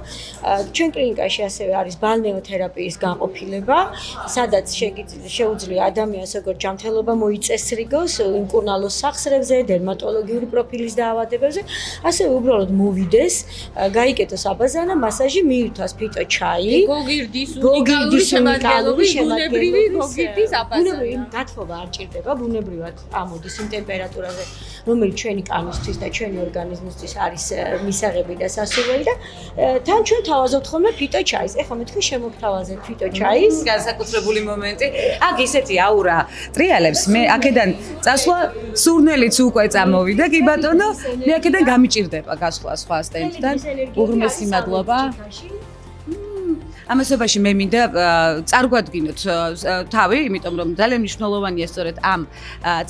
ჩვენ კლინიკაში ასევე არის ბალნეოთერაპიის განყოფილება, სადაც შეუძლია ადამიანს როგორც ჯანმრთელობა მოიწესრიგოს იმკურნალო სახსრებზე, დერმატოლოგიური პროფილის დაავადებებზე, ასევე უბრალოდ მოვიდეს, გაიკეთოს აბაზანა, მასაჟი, მიირთვას ფიტო ჩაი, გოგირდის უნიკალური შემადგენლობრივი გოგირდის აბაზანა. გათხოვა არ ჭირდება, ბუნებრივად ამოდის იმ ტემპერატურაზე, რომელიც ჩვენი კანისთვის და ჩვენი ორგანიზმისთვის არის მისაღები და სასურველი და თან ჩვენ თავაზობთ ხოლმე ფიტო ჩაის. ეხლა მე თქვენ შემოგთავაზეთ ფიტო ჩაის. განსაკუთრებული მომენტი. აქ ისეთი აურა ტრიალებს, მე აქედან წასვლა სურნელიც უკვე წამოვიდა, კი ბატონო, მე აქედან გამიჭირდება გასვლა სხვა სტენდთან. უღრმესი მადლობა. ამასობაში მე მინდა წარგვადგინოთ თავი, იმიტომ რომ ძალიან მნიშვნელოვანია სწორედ ამ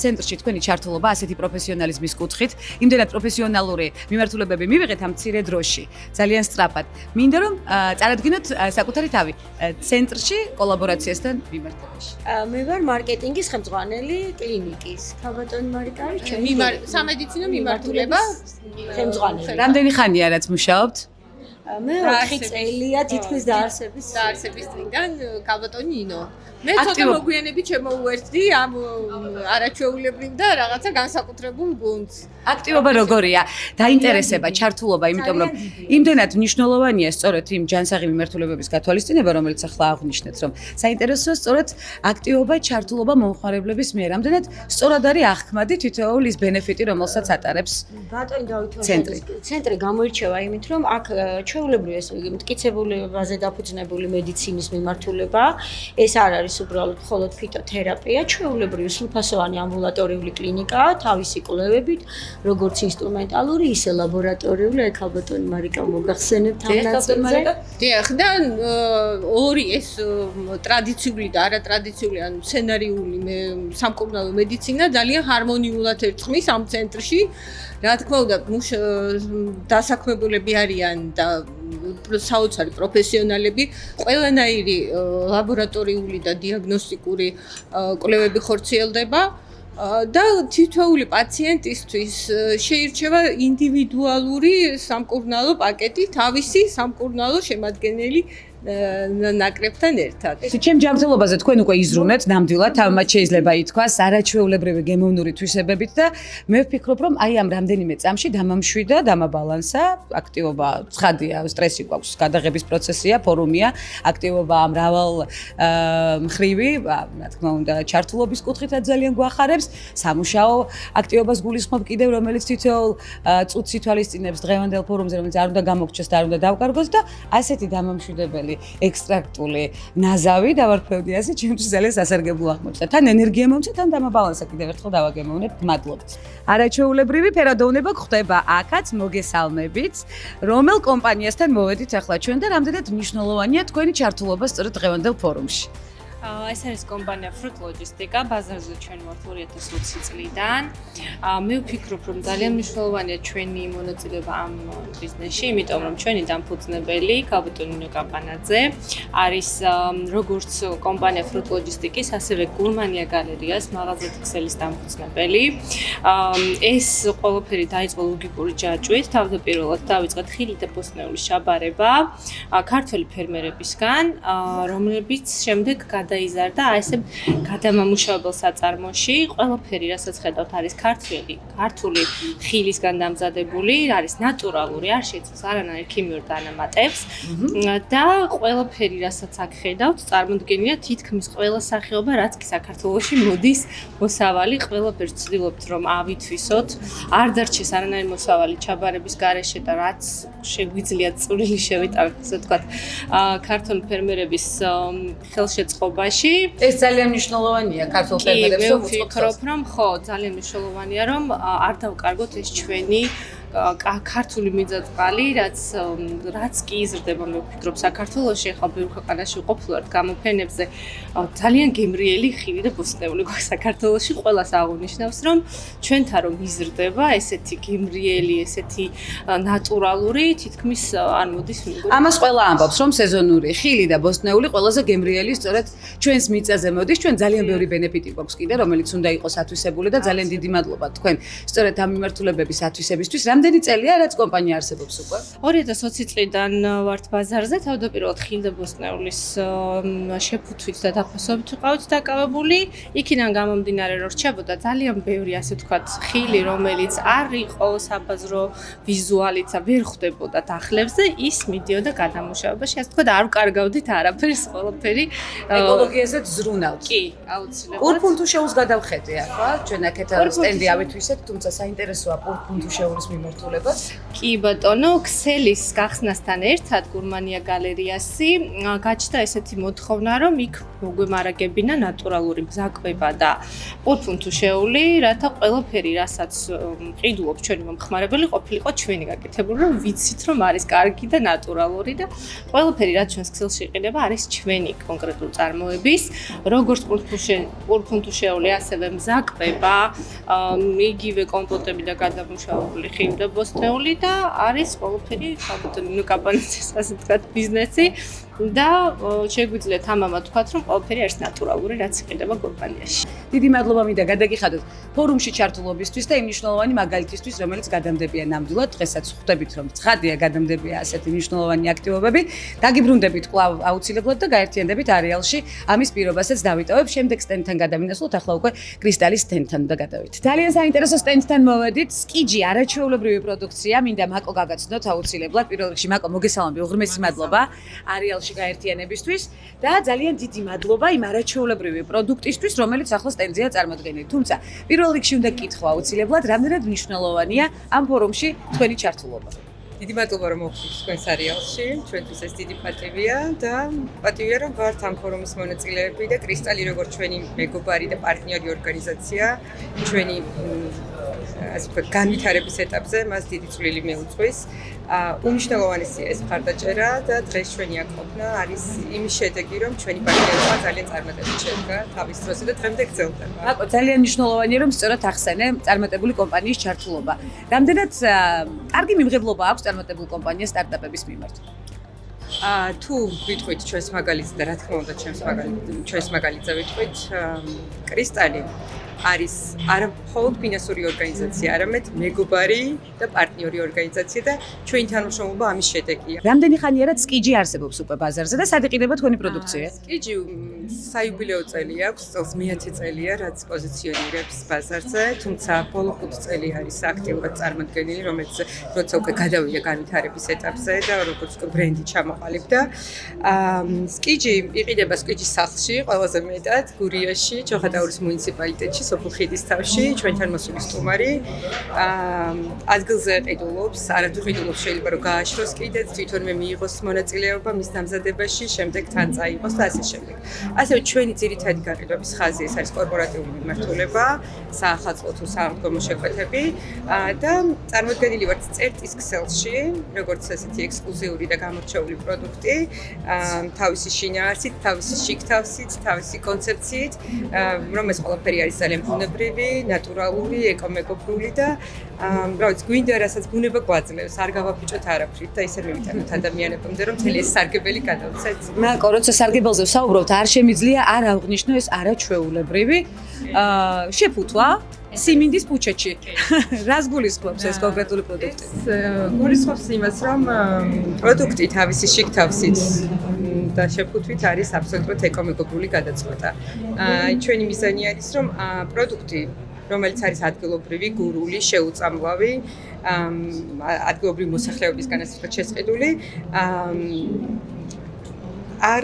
ცენტრში თქვენი ჩართულობა ასეთი პროფესიონალიზმის კუთხით. იმდენად პროფესიონალური მიმართულებები მივიღეთ ამ მცირე დროში, ძალიან სწრაფად. მინდა რომ წარადგინოთ საკუთარი თავი ცენტრში კოლაბორაციასთან მიმართებაში. მე ვარ მარკეტინგის ხელმძღვანელი კლინიკის. ქალბატონი მარიკა არის ჩემი სამედიცინო მიმართულება ხელმძღვანელი. რამდენი ხანია რაც მუშაობთ? მე 4 წელია თითქმის დაარსების წლიდან ქალბატონი ინო. მე ცოტა მოგვიანებით შემოუერთდი ამ არაჩვეულებრივ და რაღაცა განსაკუთრებულ გუნდს. აქტივობა როგორია? დაინტერესება, ჩართულობა, იმიტომ რომ იმდენად მნიშვნელოვანია სწორედ იმ ჯანსაღი მიმართულებების გათვალისწინება, რომელიც ახლა აღვნიშნეთ, რომ საინტერესოა სწორედ აქტივობა, ჩართულობა მომხმარებლების მიერ. ამდენად სწორად არის აღქმადი თითოეული ის ბენეფიტი, რომელსაც ატარებს ბატონი დავითვალე ცენტრი გამოირჩევა იმით, რომ აქ ჩვეულებრივი ეს მტკიცებულებაზე დაფუძნებული მედიცინის მიმართულება, ეს არ არის უბრალოდ მხოლოდ ფიტოთერაპია, ჩვეულებრივი სრულფასოვანი ამბულატორიული კლინიკაა, თავისი კვლევებით, როგორც ინსტრუმენტალური, ისე ლაბორატორიული, აი ქალბატონი მარიკა მოგახსენებთ ამ ნაწილზე. დიახ, და ორი ეს ტრადიციული და არატრადიციული, ანუ სცენარიული სამკურნალო მედიცინა ძალიან ჰარმონიულად ერწყმის ამ ცენტრში. რა თქმა უნდა, დასაქმებულები არიან და საოცარი პროფესიონალები, ყველანაირი ლაბორატორიული და დიაგნოსტიკური კვლევები ხორციელდება და თითოეული პაციენტისთვის შეირჩევა ინდივიდუალური სამკურნალო პაკეტი, თავისი სამკურნალო შემადგენელი ნაკრებთან ერთად. ჩემ ჯანმრთელობაზე თქვენ უკვე იზრუნეთ ნამდვილად, თამამად შეიძლება ითქვას არაჩვეულებრივი გემოვნური თვისებებით და მე ვფიქრობ, რომ აი ამ რამდენიმე წამში დამამშვიდა, დამაბალანსა, აქტივობა ცხადია, სტრესი გვაქვს, გადაღების პროცესია, ფორუმია, აქტივობა მრავალ მხრივი, რა თქმა უნდა, ჩართულობის კუთხითაც ძალიან გვახარებს, სამუშაო აქტივობას გულისხმობ კიდევ, რომელიც თითოეულ წუთს ითვალისწინებს დღევანდელ ფორუმზე, რომელიც არ უნდა გამოგჩეს და არ უნდა დავკარგოს და ასეთი დამამშვიდებელი ექსტრაქტული ნაზავი დავარქვევდი ასე, ჩემთვის ძალიან სასარგებლო აღმოჩნდა. თან ენერგია მომწე, თან დამაბალანსა კიდევ ერთხელ დავაგემოვნებთ. მადლობთ. არაჩვეულებრივი ფერადოვნება ხდება აქაც, მოგესალმებით. რომელ კომპანიასთან მოვედით ახლა ჩვენ და რამდენად მნიშვნელოვანია თქვენი ჩართულობა სწორედ დღევანდელ ფორუმში? ეს არის კომპანია Fruit Logistica, ბაზარზე ჩვენ ვართ 2020 წლიდან. მე ვფიქრობ, რომ ძალიან მნიშვნელოვანია ჩვენი მონაწილეობა ამ ბიზნესში, იმიტომ რომ ჩვენი დამფუძნებელი ქალბატონი ნინო კაპანაძე არის როგორც კომპანია Fruit Logistica-ის, ასევე გურმანია გალერეას მაღაზია ქსელის დამფუძნებელი. ეს ყველაფერი დაიწყო ლოგიკური ჯაჭვით, თავდაპირველად დაიწყეთ ხილი და ბოსტნეულის შაბარება ქართველი ფერმერებისგან, რომლებიც შემდეგ გადაიზარდა აი ესე გადამამუშავებელ საწარმოში. ყველაფერი, რასაც ხედავთ, არის ქართული ხილისგან დამზადებული, არის ნატურალური, არ შეიცავს არანაირ ქიმიურ დანამატებს და ყველაფერი, რასაც აქ ხედავთ, წარმოდგენილია თითქმის ყველა სახეობა, რაც კი საქართველოში მოდის მოსავალი, ყველაფერს ვცდილობთ რომ ავითვისოთ. არ დარჩეს არანაირი მოსავალი ჩაბარების გარეშე და რაც შეგვიძლია წვრილი შევიტანოთ, ასე ვთქვათ, ქართული ფერმერების ხელშეწყობაში. ეს ძალიან მნიშვნელოვანია ქართულ ფერმერებს რომ ვფიქრობ, რომ ხო, ძალიან მნიშვნელოვანია რომ არ დავკარგოთ ეს ჩვენი ქართული მიწა-წყალი, რაც კი იზრდება, მე ვფიქრობ, საქართველოში, ახლა ბევრ ქვეყანაში ყოფილვართ გამოფენებზე, ძალიან გემრიელი ხილი და ბოსტნეული გვაქვს საქართველოში, ყველას აღუნიშნავს, რომ ჩვენთან რომ იზრდება ესეთი გემრიელი, ესეთი ნატურალური, თითქმის არ მოდის მიგო. ამას ყველა ამბობს, რომ სეზონური ხილი და ბოსტნეული ყველაზე გემრიელი სწორედ ჩვენს მიწაზე მოდის, ჩვენ ძალიან ბევრი ბენეფიტი გვაქვს კიდე, რომელიც უნდა იყოს ათვისებული და ძალიან დიდი მადლობა თქვენ სწორედ ამ მიმართულებების ათვისებისთვის. რამდენი წელია, რაც კომპანია არსებობს უკვე? 2020 წლიდან ვართ ბაზარზე, თავდაპირველად ხილი და ბოსტნეულის შეფუთვით და დაფასობით ვიყავით დაკავებული. იქიდან გამომდინარე, რომ რჩებოდა ძალიან ბევრი, ასე ვთქვათ, ხილი, რომელიც არ იყო საბაზრო ვიზუალით, ვერ ხვდებოდა დახლებზე, ის მიდიოდა გადამუშავებაში, ასე ვთქვათ, არ ვკარგავდით არაფერს, ყველაფერი ეკოლოგიაზე ზრუნავთ. კი, აუცილებლად. პურფუნთუშეულს გადავხედე ახლა, ჩვენ აქეთ სტენდი ავითვისეთ, თუმცა საინტერესოა პურფუნთუშეულის მიმართულებაც. კი ბატონო, ქსელის გახსნასთან ერთად გურმანია გალერეასი გაჩნდა ესეთი მოთხოვნა, რომ იქ მოგვემარაგებინა ნატურალური მზაკვება და პურფუნთუშეული, რათა ყველაფერი, რასაც ყიდულობს ჩვენი მომხმარებელი, ყოფილიყო ჩვენი გაკეთებული, რომ ვიცით, რომ არის კარგი და ნატურალური და ყველაფერი, რაც ჩვენს ქსელში იყიდება, არის ჩვენი კონკრეტული წარმოების, როგორც პურფუნთუშეული, ასევე მზაკვება, იგივე კომპოტები და გადამუშავებული ხილი და ბოსტნეული და არის ყველაფერი კაპანიცის, ასე ვთქვათ, ბიზნესი და შეგვიძლიათ ამამა თქვათ, რომ ყველაფერი არის ნატურალური, რაც იყიდება კომპანიაში. დიდი მადლობა მინდა გადაგიხადოთ ფორუმში ჩართულობისთვის და იმ მნიშვნელოვანი მაგალითისთვის, რომელიც გადამდებია ნამდვილად. დღესაც ხვდებით, რომ ცხადია გადამდებია ასეთი მნიშვნელოვანი აქტივობები. დაგიბრუნდებით კვლავ აუცილებლად და გაერთიანდებით არეალში ამის პირობასაც დავიტოვებ. შემდეგ სტენდთან გადავინასვლოთ, ახლა უკვე კრისტალის სტენდთან და გადავით. ძალიან საინტერესო სტენდთან მოვედით. სკიჯი არაჩვეულებრივი პროდუქცია, მინდა მაკო გაგაცნოთ აუცილებლად. პირველ რიგში მაკო მოგესალმები, უღრმესი მადლობა არეალში გაერთიანებისთვის და ძალიან დიდი მადლობა იმ არაჩვეულებრივი პროდუქტისთვის, რომელიც ახლა სტენდზეა წარმოდგენილი. თუმცა პირველ რიგში უნდა გკითხო აუცილებლად, რამდენად მნიშვნელოვანია ამ ფორუმში თქვენი ჩართულობა. დიდი მადლობა რომ მოვხდით თქვენს არეალში, ჩვენთვის ეს დიდი პატივია და პატივია რომ ვართ ამ ფორუმის მონაწილეები და კრისტალი როგორც ჩვენი მეგობარი და პარტნიორი ორგანიზაცია, ჩვენი ასე ვთქვათ, განვითარების ეტაპზე მას დიდი წვლილი მიუძღვის. უმნიშვნელოვანესია ეს მხარდაჭერა და დღეს ჩვენი აქ ყოფნა არის იმის შედეგი, რომ ჩვენი პარტნიორობა ძალიან წარმატებით შედგა თავის დროზე და დღემდე გრძელდება. მაკო, ძალიან მნიშვნელოვანია რომ სწორად ახსენე წარმატებული კომპანიის ჩართულობა. რამდენად კარგი მიმღებლობა აქვს წარმატებული კომპანია სტარტაპების მიმართ? თუ ვიტყვით ჩვენს მაგალითს და რა თქმა უნდა ჩვენს მაგალითზე ვიტყვით, კრისტალი არის არა მხოლოდ ფინანსური ორგანიზაცია, არამედ მეგობარი და პარტნიორი ორგანიზაცია და ჩვენი თანამშრომლობა ამის შედეგია. რამდენი ხანია რაც სკიჯი არსებობს უკვე ბაზარზე და სად იყიდება თქვენი პროდუქცია? სკიჯი საიუბილეო წელი აქვს, წელს მე-10 წელია, რაც პოზიციონირებს ბაზარზე, თუმცა ბოლო 5 წელი არის აქტიურად წარმოდგენილი, რომელიც როცა უკვე გადავიდა განვითარების ეტაპზე და როგორც უკვე ბრენდი ჩამოყალიბდა. სკიჯი იყიდება სკიჯის სახლში, ყველაზე მეტად გურიაში, ჩოხატაურის მუნიციპალიტეტში, სოფელ ხიდისთავში, ჩვენთან მოსული სტუმარი. ადგილზე ყიდულობს, არათუ ყიდულობს შეიძლება რომ გააშროს კიდეც, თვითონვე მიიღოს მონაწილეობა მის დამზადებაში, შემდეგ თან წაიღოს და ასე შემდეგ. ასევე ჩვენი ძირითადი გაყიდვების ხაზი ეს არის კორპორატიული მიმართულება, საახალწლო თუ სააღდგომო შეკვეთები და წარმოდგენილი ვართ წერტის ქსელში, როგორც ასეთი ექსკლუზიური და გამორჩეული პროდუქტი, თავისი შინაარსით, თავისი შიგთავსით, თავისი კონცეფციით, რომ ეს ყველაფერი არის ძალიან ბუნებრივი, ნატურალური, ეკომეგობრული და რა ვიცი, გვინდა რასაც ბუნება გვაძლევს, არ გავაფიჭოთ არაფრით და ისე მივიტანოთ ადამიანებამდე, რომ მთელი ეს სარგებელი გადავცეთ. მაკო, როცა სარგებელზე ვსაუბრობთ, არ შემიძლია არ ავღნიშნო ეს არაჩვეულებრივი შეფუთვა სიმინდის პუჩეთში. რას გულისხმობს ეს კონკრეტული პროდუქტი? გულისხმობს იმას, რომ პროდუქტი თავისი შიგთავსით და შეფუთვით არის აბსოლუტურად ეკომეგობრივი გადაწყვეტა. ჩვენი მიზანი არის, რომ პროდუქტი, რომელიც არის ადგილობრივი, გურული, შეუწამლავი, ადგილობრივი მოსახლეობისგანაც შესყიდული, არ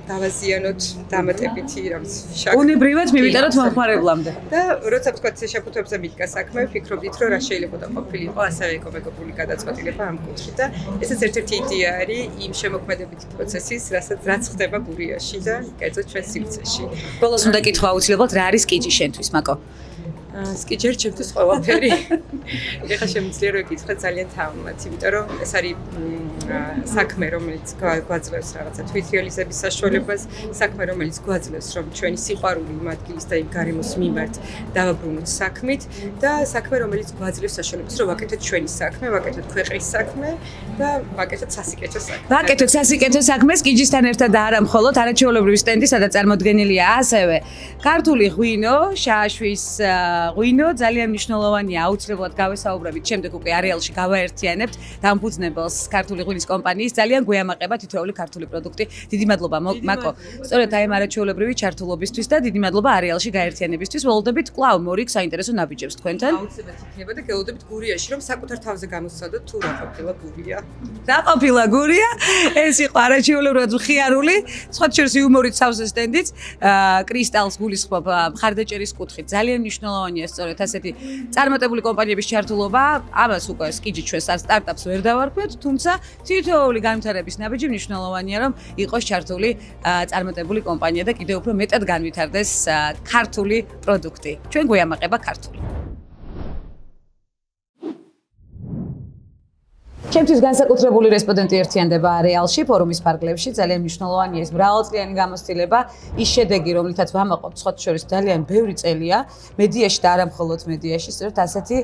დავაზიანოთ დამატებითი რამს შაქ. უნებრივად მივიტანოთ მომხმარებლამდე. და როცა ვთქვათ შეფუთვებზე მიდგა საქმე, ვფიქრობდით, რომ რა შეიძლება ყოფილიყო ასევე ეკომეგობრივი გადაწყვეტილება ამ კუთხით და ესეც ერთ-ერთი იდეა არის იმ შემოქმედებითი პროცესის, რაც ხდება გურიაში და კერძოდ ჩვენ სივრცეში. ბოლოს უნდა კითხვა აუცილებლად რა არის კიჯი შენთვის, მაკო? სკიჯი ჩემთვის ყველაფერი. ეხლა შემიძლია რომ ეკითხა ძალიან თამამად, იმიტომ რომ ეს არის საქმე, რომელიც გვაძლევს რაღაცა თვითრეალიზების საშუალებას, საქმე, რომელიც გვაძლევს რომ ჩვენი სიყვარული იმ ადგილის და იმ გარემოს მიმართ დავაბრუნოთ საქმით და საქმე, რომელიც გვაძლევს საშუალებას რომ ვაკეთოთ ჩვენი საქმე, ვაკეთოთ ქვეყნის საქმე და ვაკეთოთ სასიკეთო საქმე. ვაკეთოთ სასიკეთო საქმეს კიჯისთან ერთად და არა მხოლოდ არაჩვეულებრივი სტენდი, სადაც წარმოდგენილია ასევე ქართული ღვინო, შააშვის ღვინო ძალიან მნიშვნელოვანია, აუცილებლად გავესაუბრებით, შემდეგ უკვე არეალში გავაერთიანებთ დამფუძნებელს ქართული ღვინის კომპანიის, ძალიან გვეამაყება თითოეული ქართული პროდუქტი. დიდი მადლობა მაკო. სწორედ აი ამ არაჩვეულებრივი ჩართულობისთვის და დიდი მადლობა არეალში გაერთიანებისთვის. ველოდებით კვლავ მორიგ საინტერესო ნაბიჯებს თქვენთან. აუცილებლად იქნება და გელოდებით გურიაში, რომ საკუთარ თავზე გამოსცადოთ თუ რა ყოფილა გურია. რა ყოფილა გურია? ეს იყო არაჩვეულებრივად მხიარული, სხვა შორის იუმორით სავსე სტენდიც, კრისტალს გულისხმობ მხარდაჭერის კუთხით. ძალიან მნიშვნელოვანია სწორედ ასეთი წარმატებული კომპანიების ჩართულობა. ამას უკვე სკიჯი ჩვენ სტარტაპს ვერ დავარქვით, თუმცა თითოეული განვითარების ნაბიჯი მნიშვნელოვანია, რომ იყოს ჩართული წარმატებული კომპანია და კიდევ უფრო მეტად განვითარდეს ქართული პროდუქტი. ჩვენ გვეამაყება ქართული. ჩემთვის განსაკუთრებული რესპონდენტი ერთიანდება არეალში, ფორუმის ფარგლებში, ძალიან მნიშვნელოვანია ეს მრავალწლიანი გამოცდილება, ის შედეგი, რომლითაც ვამაყობთ სხვა შორის ძალიან ბევრი წელია, მედიაში და არა მხოლოდ მედიაში, სწორედ ასეთი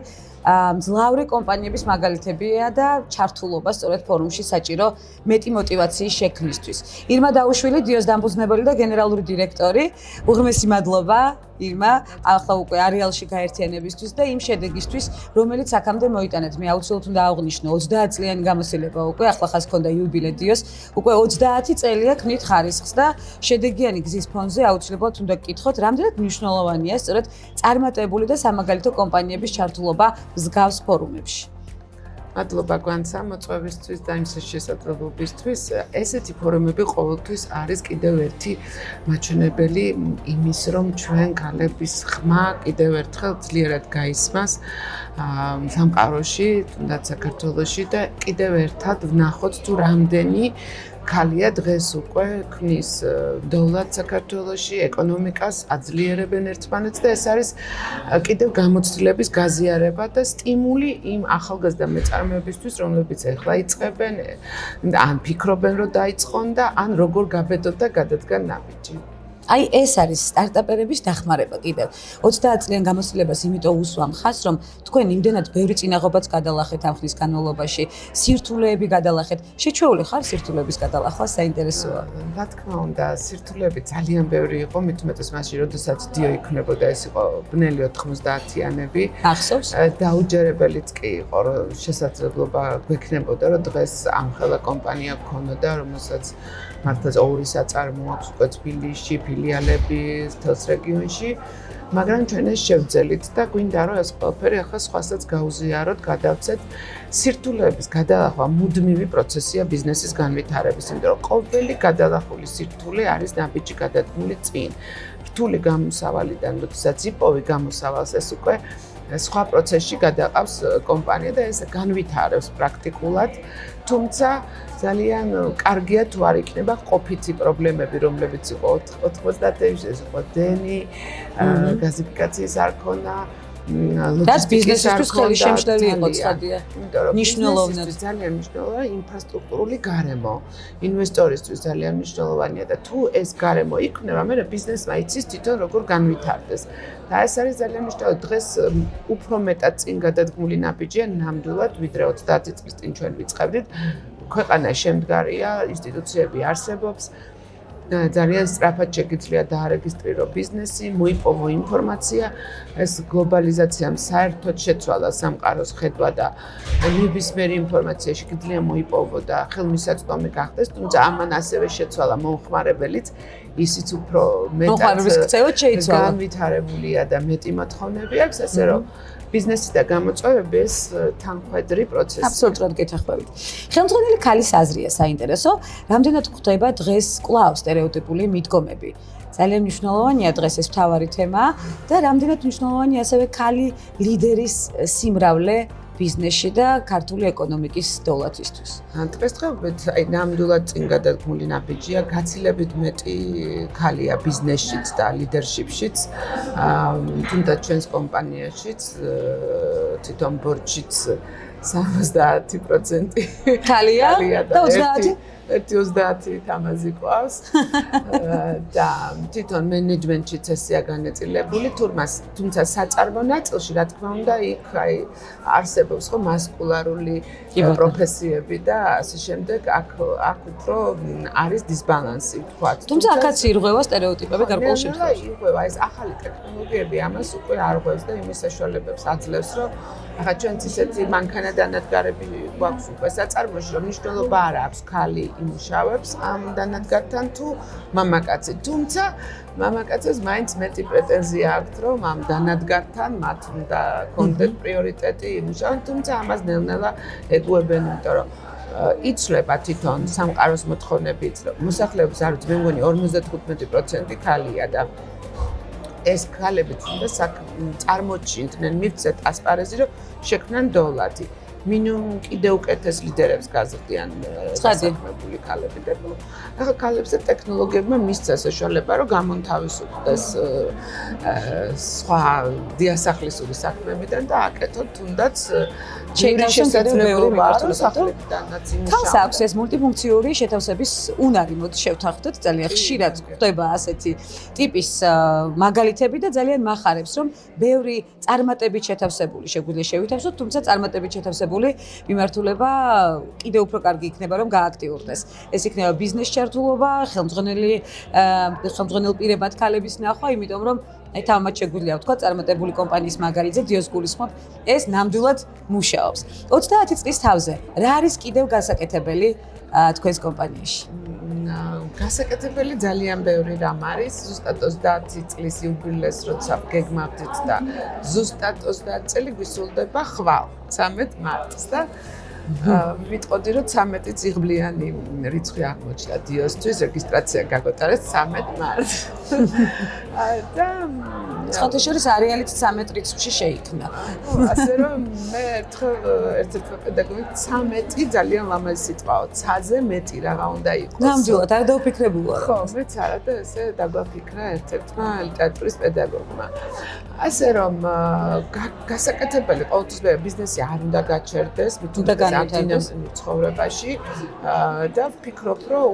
მძლავრი კომპანიების მაგალითებია და ჩართულობა სწორედ ფორუმში საჭირო მეტი мотиваციის შექმნისთვის. ირმა დაუშვილი, დიოს დამფუძნებელი და გენერალური დირექტორი, უღმესი მადლობა ირმა, ახლა უკვე არეალში გაერთიანებისთვის და იმ შედეგისთვის, რომელიც აქამდე მოიტანეთ. მე აუცილებლად უნდა აღვნიშნო 30 წლიანი გამოცდილება უკვე, ახლა ხას ქონდა იუბილე დიოს, უკვე 30 წელია ქმნით ხარისხს და შედეგიანი გზის ფონზე აუცილებლად უნდა გკითხოთ, რამდენად მნიშვნელოვანია სწორედ წარმატებული და სამაგალითო კომპანიების ჩართულობა მსგავს ფორუმებში. მადლობა გვანცა მოწვევისთვის და იმ შესაძლებლობისთვის. ესეთი ფორუმები ყოველთვის არის კიდევ ერთი მაჩვენებელი იმის, რომ ჩვენ ქალების ხმა კიდევ ერთხელ ძლიერად გაისმას სამყაროში, თუნდაც საქართველოში და კიდევ ერთად ვნახოთ თუ რამდენი ქალია დღეს უკვე ქმნის დოვლად საქართველოში, ეკონომიკას აძლიერებენ ერთმანეთს და ეს არის კიდევ გამოცდილების გაზიარება და სტიმული იმ ახალგაზრდა მეწარმეებისთვის, რომლებიც ახლა იწყებენ, ან ფიქრობენ, რომ დაიწყონ და ან როგორ გაბედოთ და გადადგან ნაბიჯი. აი ეს არის სტარტაპერების დახმარება კიდევ. 30 წლიან გამოცდილებას იმიტომ უსვამ ხაზს, რომ თქვენ იმდენად ბევრი წინაღობაც გადალახეთ ამ ხნის განმავლობაში, სირთულეები გადალახეთ. შეჩვეული ხარ სირთულეების გადალახვა, საინტერესოა. რა თქმა უნდა, სირთულეები ძალიან ბევრი იყო, მით უმეტეს მაშინ, როდესაც დიო იქმნებოდა, ეს იყო ბნელი 90-იანები. ახსოვს? დაუჯერებელიც კი იყო, რომ შესაძლებლობა გვექნებოდა, რომ დღეს ამხელა კომპანია გქონოდა, რომელსაც მართლაც ორი საწარმო აქვს უკვე თბილისში, ფილიალები თელს რეგიონში, მაგრამ ჩვენ ეს შევძელით და გვინდა რომ ეს ყველაფერი ახლა სხვასაც გაუზიაროთ, გადავცეთ. სირთულეების გადალახვა მუდმივი პროცესია ბიზნესის განვითარების, იმიტომ რომ ყოველი გადალახული სირთულე არის ნაბიჯი გადადგმული წინ. რთული გამოსავალიდან, როდესაც იპოვი გამოსავალს, ეს უკვე სხვა პროცესში გადაყავს კომპანია და ეს განვითარებს პრაქტიკულად. თუმცა ძალიან კარგია თუ არ იქნება ყოფითი პრობლემები, რომლებიც იყო 90-ებში, ეს იყო დენი, გაზიფიკაციის არ ქონა, რაც ბიზნესისთვის ხელი შემშლელი იყო ცხადია. მნიშვნელოვნად ძალიან მნიშვნელოვანია ინფრასტრუქტურული გარემო. ინვესტორისთვის ძალიან მნიშვნელოვანია და თუ ეს გარემო იქნება, მე ბიზნესმა იცის თვითონ როგორ განვითარდეს. და ეს არის ძალიან მნიშვნელოვანი. დღეს უფრო მეტად წინ გადადგმული ნაბიჯია ნამდვილად, ვიდრე 30 წლის წინ ჩვენ ვიწყებდით. ქვეყანა შემდგარია, ინსტიტუციები არსებობს. ძალიან სწრაფად შეგიძლია დაარეგისტრირო ბიზნესი, მოიპოვო ინფორმაცია, ეს გლობალიზაციამ საერთოდ შეცვალა სამყაროს ხედვა და ნებისმიერი ინფორმაცია შეგიძლია მოიპოვო და ხელმისაწვდომი გახდეს, თუმცა ამან ასევე შეცვალა მომხმარებელიც, ისიც უფრო მომხმარებლის ქცევაც შეიცვალა. განვითარებულია და მეტი მოთხოვნები აქვს, ასე რომ ბიზნესი და გამოწვევები ეს თანხმედრი პროცესი. აბსოლუტურად გეთანხმებით. ხელმძღვანელი ქალის აზრია საინტერესო, რამდენად გვხვდება დღეს კვლავ სტერეოტიპული მიდგომები. ძალიან მნიშვნელოვანია დღეს ეს მთავარი თემა და რამდენად მნიშვნელოვანია ასევე ქალი ლიდერის სიმრავლე ბიზნესში და ქართული ეკონომიკის დოვლათისთვის. დღესდღეობით აი ნამდვილად წინ გადადგმული ნაბიჯია, გაცილებით მეტი ქალია ბიზნესშიც და ლიდერშიპშიც. თუნდაც ჩვენს კომპანიაშიც თვითონ ბორდშიც 70% ქალია და 30 თამაზი ყავს და თვითონ მენეჯმენტშიც ესეა განაწილებული, თუმცა საწარმო ნაწილში რა თქმა უნდა იქ აი არსებობს ხო მასკულარული პროფესიები და ასე შემდეგ, აქ უფრო არის დისბალანსი თქვა. თუმცა აქაც ირღვევა სტერეოტიპები გარკვეულ შემთხვევაში. ირღვევა ეს ახალი ტექნოლოგიები ამას უკვე არ ღვევს და იმის საშუალებებს აძლევს, რომ ახლა ჩვენც ისეთი მანქანა დანადგარები გვაქვს უკვე საწარმოში, რომ მნიშვნელობა არ აქვს ქალი იმუშავებს ამ დანადგართან თუ მამაკაცი. თუმცა მამაკაცებს მაინც მეტი პრეტენზია აქვთ, რომ ამ დანადგართან მათ უნდა კონტენტ პრიორიტეტი იმუშავენ, თუმცა ამას ნელ-ნელა ეგუებენ, იმიტომ რომ იცვლება თვითონ სამყაროს მოთხოვნები იცლება. მოსახლეობის არ ვიცი, მე მგონი 55% ქალია და ეს ქალები თუნდა წარმოჩინდნენ მივცეთ ასპარეზი, რომ შექმნან დოვლათი. მინიმუმ კიდევ უკეთეს ლიდერებს გაზრდიან დასაქმებული ქალები და ახლა ქალებს და ტექნოლოგიებმა მისცა საშუალება, რომ გამონთავისუფლდეს სხვა დიასახლისური საქმეებიდან და აკეთოთ თუნდაც შესაძლებლობა სახლებიდანაც იმუშავა. ქალს აქვს ეს მულტიფუნქციური შეთავსების უნარი, მოდი შევთანხმდეთ, ძალიან ხშირად ხდება ასეთი ტიპის მაგალითები და ძალიან მახარებს, რომ ბევრი წარმატებით შეთავსებული შეგვიძლია შევითავსოთ, თუმცა წარმატებით შეთავსებული მიმართულება კიდევ უფრო კარგი იქნება, რომ გააქტიურდეს. ეს იქნება ბიზნეს ჩართულობა, ხელმძღვანელ პირებად ქალების ნახვა, იმიტომ რომ აი თამამად შეგვიძლია ვთქვა წარმატებული კომპანიის მაგალითზე დიოს გულისხმობ, ეს ნამდვილად მუშაობს. 30 წლის თავზე რა არის კიდევ გასაკეთებელი თქვენს კომპანიაში? გასაკეთებელი ძალიან ბევრი რამ არის, ზუსტად 30 წლის იუბილეს როცა გეგმავდით და ზუსტად 30 წელი გვისრულდება ხვალ 13 მარტს და ვიტყოდი რომ 13 წიგბლიანი რიცხვი აღმოჩნდა დიოსთვის, რეგისტრაცია გაგოტარეს 13 მარტს. და სხვათაშორის არეალით 13 რიცხვში შეიქმნა. ასე რომ მე ერთ-ერთი პედაგოგი 13 ძალიან ლამაზი სიტყვაო, ცაზე მეტი რაღა უნდა იყოს. ნამდვილად არ დავფიქრებულა. ხო, მეც არა და ესე დაგვაფიქრა ერთ-ერთმა ლიტერატურის პედაგოგმა. ასე რომ გასაკეთებელი ყოველთვის ბიზნესი არ უნდა გაჩერდეს, უნდა განვითარდეს ცხოვრებაში და ვფიქრობ, რომ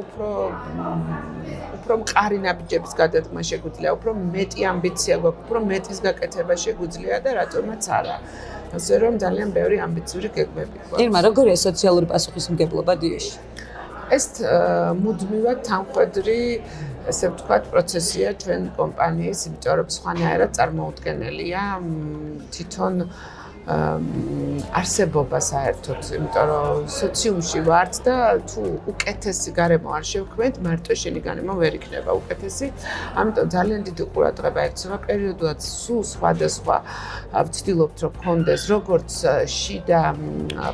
უფრო მყარი ნაბიჯების გადადგმა შეგვიძლია, უფრო მეტი ამბიცია გვაქვს, უფრო მეტის გაკეთება შეგვიძლია და რატომაც არა. ასე რომ ძალიან ბევრი ამბიციური გეგმები გვაქვს. ირმა, როგორია სოციალური პასუხისმგებლობა დიოში? ეს მუდმივად თანხმედრი ესე ვთქვათ პროცესია ჩვენ კომპანიის, იმიტომ რომ სხვანაირად წარმოუდგენელია თვითონ არსებობა საერთოდ, იმიტომ რომ სოციუმში ვართ და თუ უკეთესი გარემო არ შევქმნით, მარტო შენი გარემო ვერ იქნება უკეთესი. ამიტომ ძალიან დიდი ყურადღება ექცევა პერიოდულად სულ სხვადასხვა ვცდილობთ რომ გქონდეს როგორც შიდა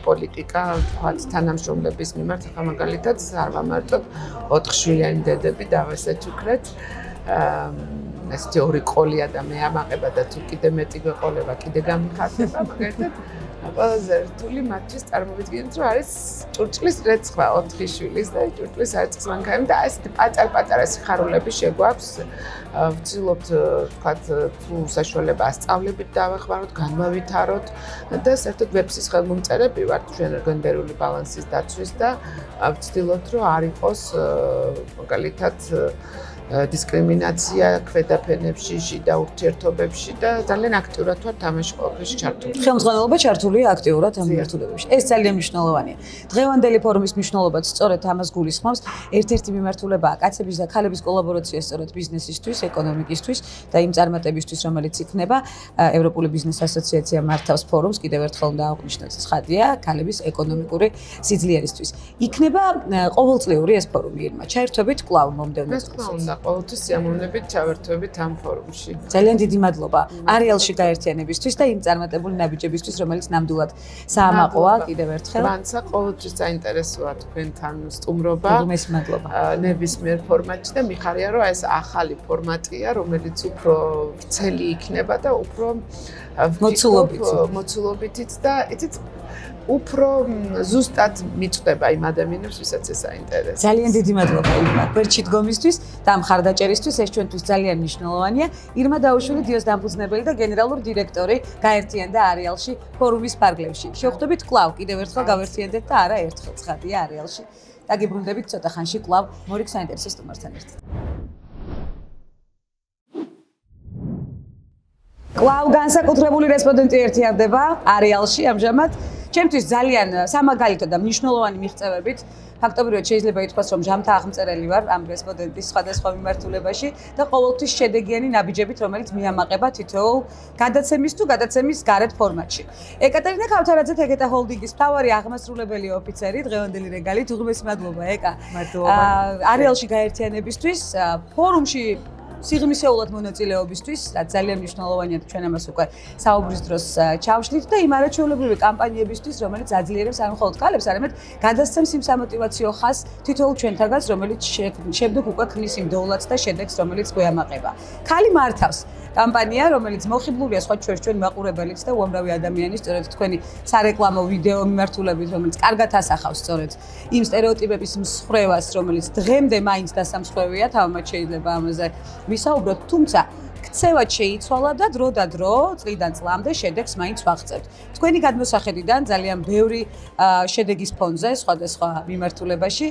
პოლიტიკა, ვთქვათ თანამშრომლების მიმართ, ახლა მაგალითად არ ვამარტოთ 4 შვილიანი დედები დავესეთ ვქრეთ. ესეთი ორი ყოლია და მე ამაყება და თუ კიდე მეტი გვეყოლება, კიდე გამიხარდება, მაგალითად ყველაზე რთული მათთვის წარმოვიდგინეთ, რომ არის ჭურჭლის რეცხვა 4 შვილის და ჭურჭლის არწის მანქანა და ეს პატარ-პატარა სიხარულები შეგვაქვს. ვცდილობთ, ვთქვათ, თუ საშუალება ასწავლებით დავეხმაროთ, განვავითაროთ და საერთოდ ვებსის ხელმომწერები ვართ ჩვენ გენდერული ბალანსის დაცვის და ვცდილობთ, რომ არ იყოს მაგალითად დისკრიმინაცია ქვედაფენებში, შიდა ურთიერთობებში და ძალიან აქტიურად ვარ თამაში ყოველთვის ჩართული. ხელმძღვანელობა ჩართულია აქტიურად ამ მიმართულებებში. ეს ძალიან მნიშვნელოვანია. დღევანდელი ფორუმის მნიშვნელობაც სწორედ ამას გულისხმობს. ერთ-ერთი მიმართულებაა კაცების და ქალების კოლაბორაცია სწორედ ბიზნესისთვის, ეკონომიკისთვის და იმ წარმატებისთვის, რომელიც იქნება ევროპული ბიზნეს ასოციაცია მართავს ფორუმს, კიდევ ერთხელ უნდა აღვნიშნოთ ცხადია, ქალების ეკონომიკური სიძლიერისთვის. იქნება ყოველწლიური ეს ფორუმი ირმა. ჩაერთვებით კვლავ მომდევნო წელს. ყოველთვის სიამოვნებით ჩავერთვებით ამ ფორუმში. ძალიან დიდი მადლობა არეალში გაერთიანებისთვის და იმ წარმატებული ნაბიჯებისთვის, რომელიც ნამდვილად საამაყოა კიდევ ერთხელ. მანცა ყოველთვის საინტერესოა თქვენთან სტუმრობა. მოგმეს მადლობა. ნებისმიერ ფორმატში და მიხარია, რომ ეს ახალი ფორმატია, რომელიც უფრო ვრცელი იქნება და უფრო მოცულობითიც და იცით უფრო ზუსტად მიწდება იმ ადამიანებს, ვისაც ეს აინტერესებს. ძალიან დიდი მადლობა ირმა გვერდში დგომისთვის და ამ ხარდაჭერისთვის, ეს ჩვენთვის ძალიან მნიშვნელოვანია. ირმა დაუშვილი დიოს დამფუძნებელი და გენერალური დირექტორი გაერთიანდა არეალში ფორუმის ფარგლებში. შევხვდებით კვლავ კიდევ ერთხელ გავერთიანდეთ და არა ერთხელ ცხადია არეალში. დაგიბრუნდებით ცოტა ხანში კვლავ მორიგ საინტერესო სტუმართან ერთად. კვლავ განსაკუთრებული რესპონდენტი ერთიანდება არეალში ამჟამად. ჩემთვის ძალიან სამაგალითო და მნიშვნელოვანი მიღწევებით ფაქტობრივად შეიძლება ითქვას, რომ ჟამთა აღმწერელი ვარ ამ რესპონდენტის სხვადასხვა მიმართულებაში და ყოველთვის შედეგიანი ნაბიჯებით, რომელიც მიამაყება თითოეულ გადაცემის თუ გადაცემის გარეთ ფორმატში. ეკატერინა ქავთარაძე თეგეტა ჰოლდინგის მთავარი აღმასრულებელი ოფიცერი, დღევანდელი რეგალით, უღმესი მადლობა ეკა. მადლობა. არეალში გაერთიანებისთვის, ფორუმში სიღრმისეულად მონაწილეობისთვის, რაც ძალიან მნიშვნელოვანია და ჩვენ ამას უკვე საუბრის დროს ჩავშლით და იმ არაჩვეულებრივი კამპანიებისთვის, რომელიც აძლიერებს არ მხოლოდ ქალებს, არამედ გადასცემს იმ სამოტივაციო ხაზს თითოეულ ჩვენთაგანს, რომელიც შემდეგ უკვე ქმნის იმ დოვლათს და შედეგს, რომელიც გვეამაყება. ქალი მართავს კამპანია, რომელიც მოხიბლულია სხვა ჩვენ მაყურებელიც და უამრავი ადამიანი სწორედ თქვენი სარეკლამო ვიდეო მიმართულებით, რომელიც კარგად ასახავს სწორედ იმ სტერეოტიპების მსხვერპლს, რომელიც დღემდე მაინც დასამსხვერპლია, თამამად შეიძლება ამაზე ვისაუბროთ, თუმცა ქცევად შეიცვალა და დრო და დრო, წლიდან წლამდე შედეგს მაინც ვაღწევთ. თქვენი გადმოსახედიდან ძალიან ბევრი შედეგის ფონზე სხვადასხვა მიმართულებაში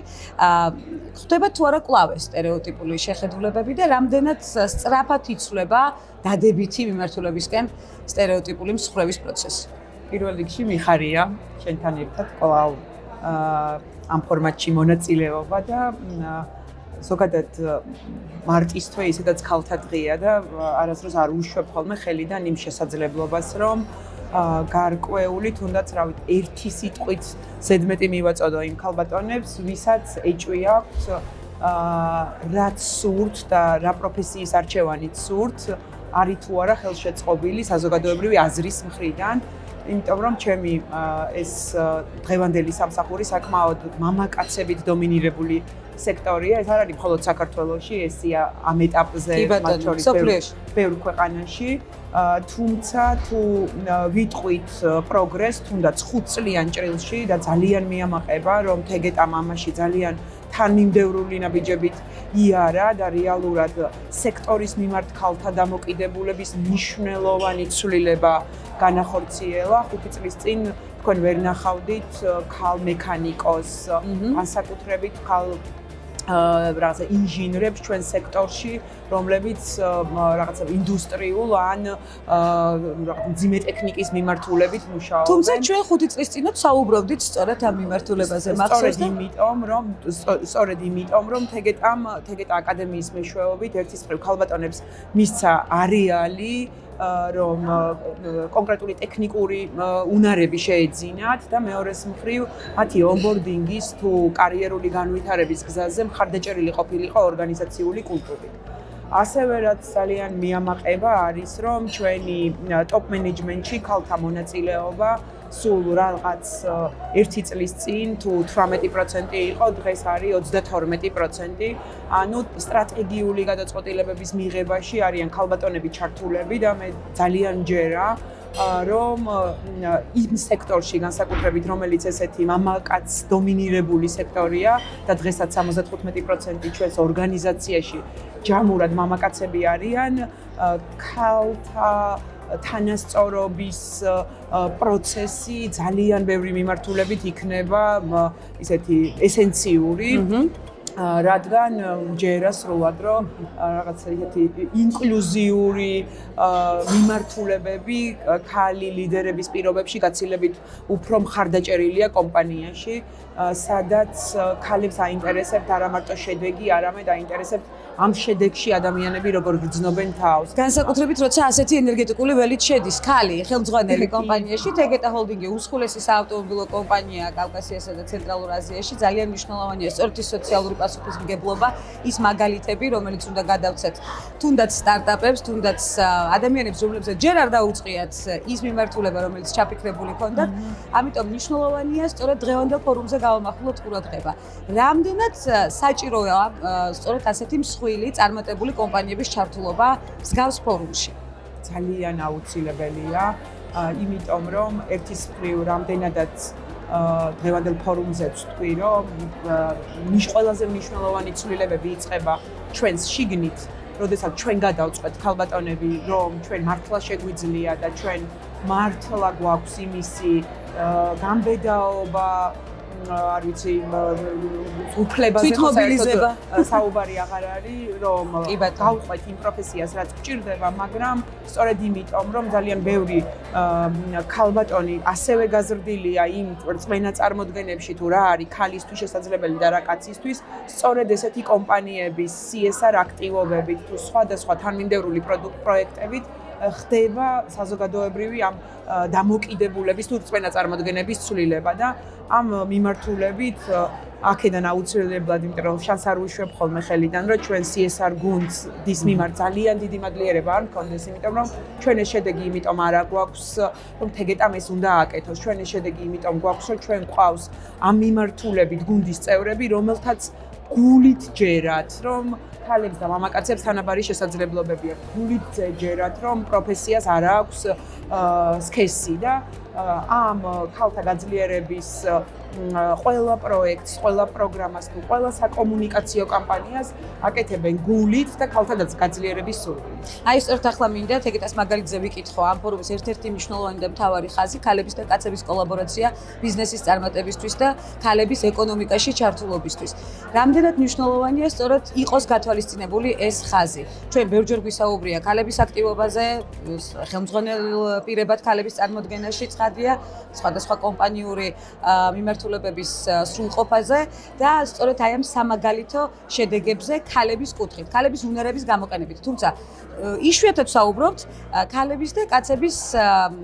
ხდება თუ არა კვლავ სტერეოტიპული შეხედულებები და რამდენად სწრაფად იცვლება დადებითი მიმართულებისკენ სტერეოტიპული მსხვერპლის პროცესი. პირველ რიგში მიხარია შენთან ერთად კვლავ ამ ფორმატში მონაწილეობა და ზოგადად მარტის თვე ისედაც ქალთა დღეა და არასდროს არ უშვებ ხოლმე ხელიდან იმ შესაძლებლობას, რომ გარკვეული თუნდაც რავით ერთი სიტყვით ზედმეტი მივაწოდო იმ ქალბატონებს, ვისაც ეჭვი აქვს რაც სურთ და რა პროფესიის არჩევანით სურთ, არის თუ არა ხელშეწყობილი საზოგადოებრივი აზრის მხრიდან. იმიტომ რომ ჩემი ეს დღევანდელი სამსახური საკმაოდ მამაკაცებით დომინირებული სექტორია, ეს არ არის მხოლოდ საქართველოში, ესია ამ ეტაპზე მათ შორის ბევრ ქვეყანაში, თუმცა თუ ვიტყვით პროგრესს, თუნდაც 5 წლიან ჭრილში და ძალიან მიამაყება, რომ თეგეტა მამაში ძალიან თანმიმდევრული ნაბიჯებით იარა და რეალურად სექტორის მიმართ ქალთა დამოკიდებულების მნიშვნელოვანი ცვლილება განახორციელა. 5 წლის წინ თქვენ ვერ ნახავდით ქალ მექანიკოს, განსაკუთრებით ქალ რაღაცა ინჟინრებს ჩვენ სექტორში, რომლებიც რაღაცა ინდუსტრიულ ან მძიმე ტექნიკის მიმართულებით მუშაობენ. თუმცა ჩვენ 5 წლის წინათ საუბრობდით სწორედ ამ მიმართულებაზე მახსოვს და სწორედ იმიტომ რომ თეგეტა აკადემიის მეშვეობით ერთის მხრივ ქალბატონებს მისცა არეალი რომ კონკრეტული ტექნიკური უნარები შეეძინათ და მეორეს მხრივ მათი ონბორდინგის თუ კარიერული განვითარების გზაზე მხარდაჭერილი ყოფილიყო ორგანიზაციული კულტურით. ასევე რაც ძალიან მიამაყება არის რომ ჩვენი ტოპ მენეჯმენტში ქალთა მონაწილეობა სულ რაღაც 1 წლის წინ თუ 18% იყო, დღეს არის 32%. ანუ სტრატეგიული გადაწყვეტილებების მიღებაში არიან ქალბატონები ჩართულები და მე ძალიან მჯერა რომ იმ სექტორში განსაკუთრებით რომელიც ესეთი მამაკაც დომინირებული სექტორია და დღესაც 75% ჩვენს ორგანიზაციაში ჯამურად მამაკაცები არიან, ქალთა თანასწორობის პროცესი ძალიან ბევრი მიმართულებით იქნება ისეთი ესენციური რადგან ჯერა სრულად რომ რაღაცა ისეთი ინკლუზიური მიმართულებები ქალი ლიდერების პირობებში გაცილებით უფრო მხარდაჭერილია კომპანიაში, სადაც ქალებს აინტერესებთ არა მარტო შედეგი, არამედ აინტერესებთ ამ შედეგში ადამიანები როგორ გრძნობენ თავს. განსაკუთრებით როცა ასეთი ენერგეტიკული ველით შედის ქალი ხელმძღვანელი კომპანიაში, თეგეტა ჰოლდინგი უცხოელესი საავტომობილო კომპანია კავკასიასა და ცენტრალურ აზიაში, ძალიან მნიშვნელოვანია სწორედ ის სოციალური პასუხისმგებლობა, ის მაგალითები, რომელიც უნდა გადავცეთ თუნდაც სტარტაპებს, თუნდაც ადამიანებს, რომლებსაც ჯერ არ დაუწყიათ ის მიმართულება, რომელიც ჩაფიქრებული ქონდათ. ამიტომ მნიშვნელოვანია სწორედ დღევანდელ ფორუმზე გავამახვილოთ ყურადღება. რამდენად საჭიროა სწორედ ასეთი მსხვილი წარმატებული კომპანიების ჩართულობა მსგავს ფორუმში? ძალიან აუცილებელია, იმიტომ რომ ერთის მხრივ რამდენადაც დღევანდელ ფორუმზე ვთქვი, რომ ყველაზე მნიშვნელოვანი ცვლილებები იწყება ჩვენს შიგნით, როდესაც ჩვენ გადავწყვეტ ქალბატონები, რომ ჩვენ მართლა შეგვიძლია და ჩვენ მართლა გვაქვს იმისი გამბედაობა, არ ვიცი, უფლებაზე საუბარი აღარ არის, რომ გავყვეთ იმ პროფესიას, რაც გვჭირდება, მაგრამ სწორედ იმიტომ, რომ ძალიან ბევრი ქალბატონი ასევე გაზრდილია იმ რწმენა წარმოდგენებში, თუ რა არის ქალისთვის შესაძლებელი და რა კაცისთვის, სწორედ ესეთი კომპანიების CSR აქტივობებით თუ სხვადასხვა თანმიმდევრული პროექტებით ხდება საზოგადოებრივი ამ დამოკიდებულების თუ რწმენა წარმოდგენების ცვლილება და ამ მიმართულებით აქედან აუცილებლად, იმიტომ რომ შანს არ უშვებ ხოლმე ხელიდან, რომ ჩვენ CSR გუნდის მიმართ ძალიან დიდი მადლიერება არ მქონდეს, იმიტომ რომ ჩვენ ეს შედეგი იმიტომ არ გვაქვს, რომ თეგეტამ ეს უნდა აკეთოს. ჩვენ ეს შედეგი იმიტომ გვაქვს, რომ ჩვენ გვყავს ამ მიმართულებით გუნდის წევრები, რომელთაც გულით ჯერათ, რომ ქალებს და მამაკაცებს თანაბარი შესაძლებლობები აქვს. გულით ჯერათ, რომ პროფესიას არ აქვს სქესი და ამ ქალთა გაძლიერების ყველა პროექტს, ყველა პროგრამას თუ ყველა საკომუნიკაციო კამპანიას აკეთებენ გულით და ქალთა გაძლიერების სურვილით. აი სწორედ ახლა მინდა თეგეტას მაგალითზე ვიკითხო ამ ფორუმის ერთ-ერთი მნიშვნელოვანი და მთავარი ხაზი ქალების და კაცების კოლაბორაცია ბიზნესის წარმატებისთვის და ქალების ეკონომიკაში ჩართულობისთვის. რამდენად მნიშვნელოვანია სწორედ იყოს გათვალისწინებული ეს ხაზი. ჩვენ ბევრჯერ გვისაუბრია ქალების აქტივობაზე, ხელმძღვანელ პირებად ქალების წარმოდგენაში ცხადია, სხვადასხვა კომპანიური მიმართულებების სრულყოფაზე და სწორედ აი ამ სამაგალითო შედეგებზე ქალების კუთხით, ქალების უნარების გამოყენებით. თუმცა იშვიათად საუბრობთ ქალების და კაცების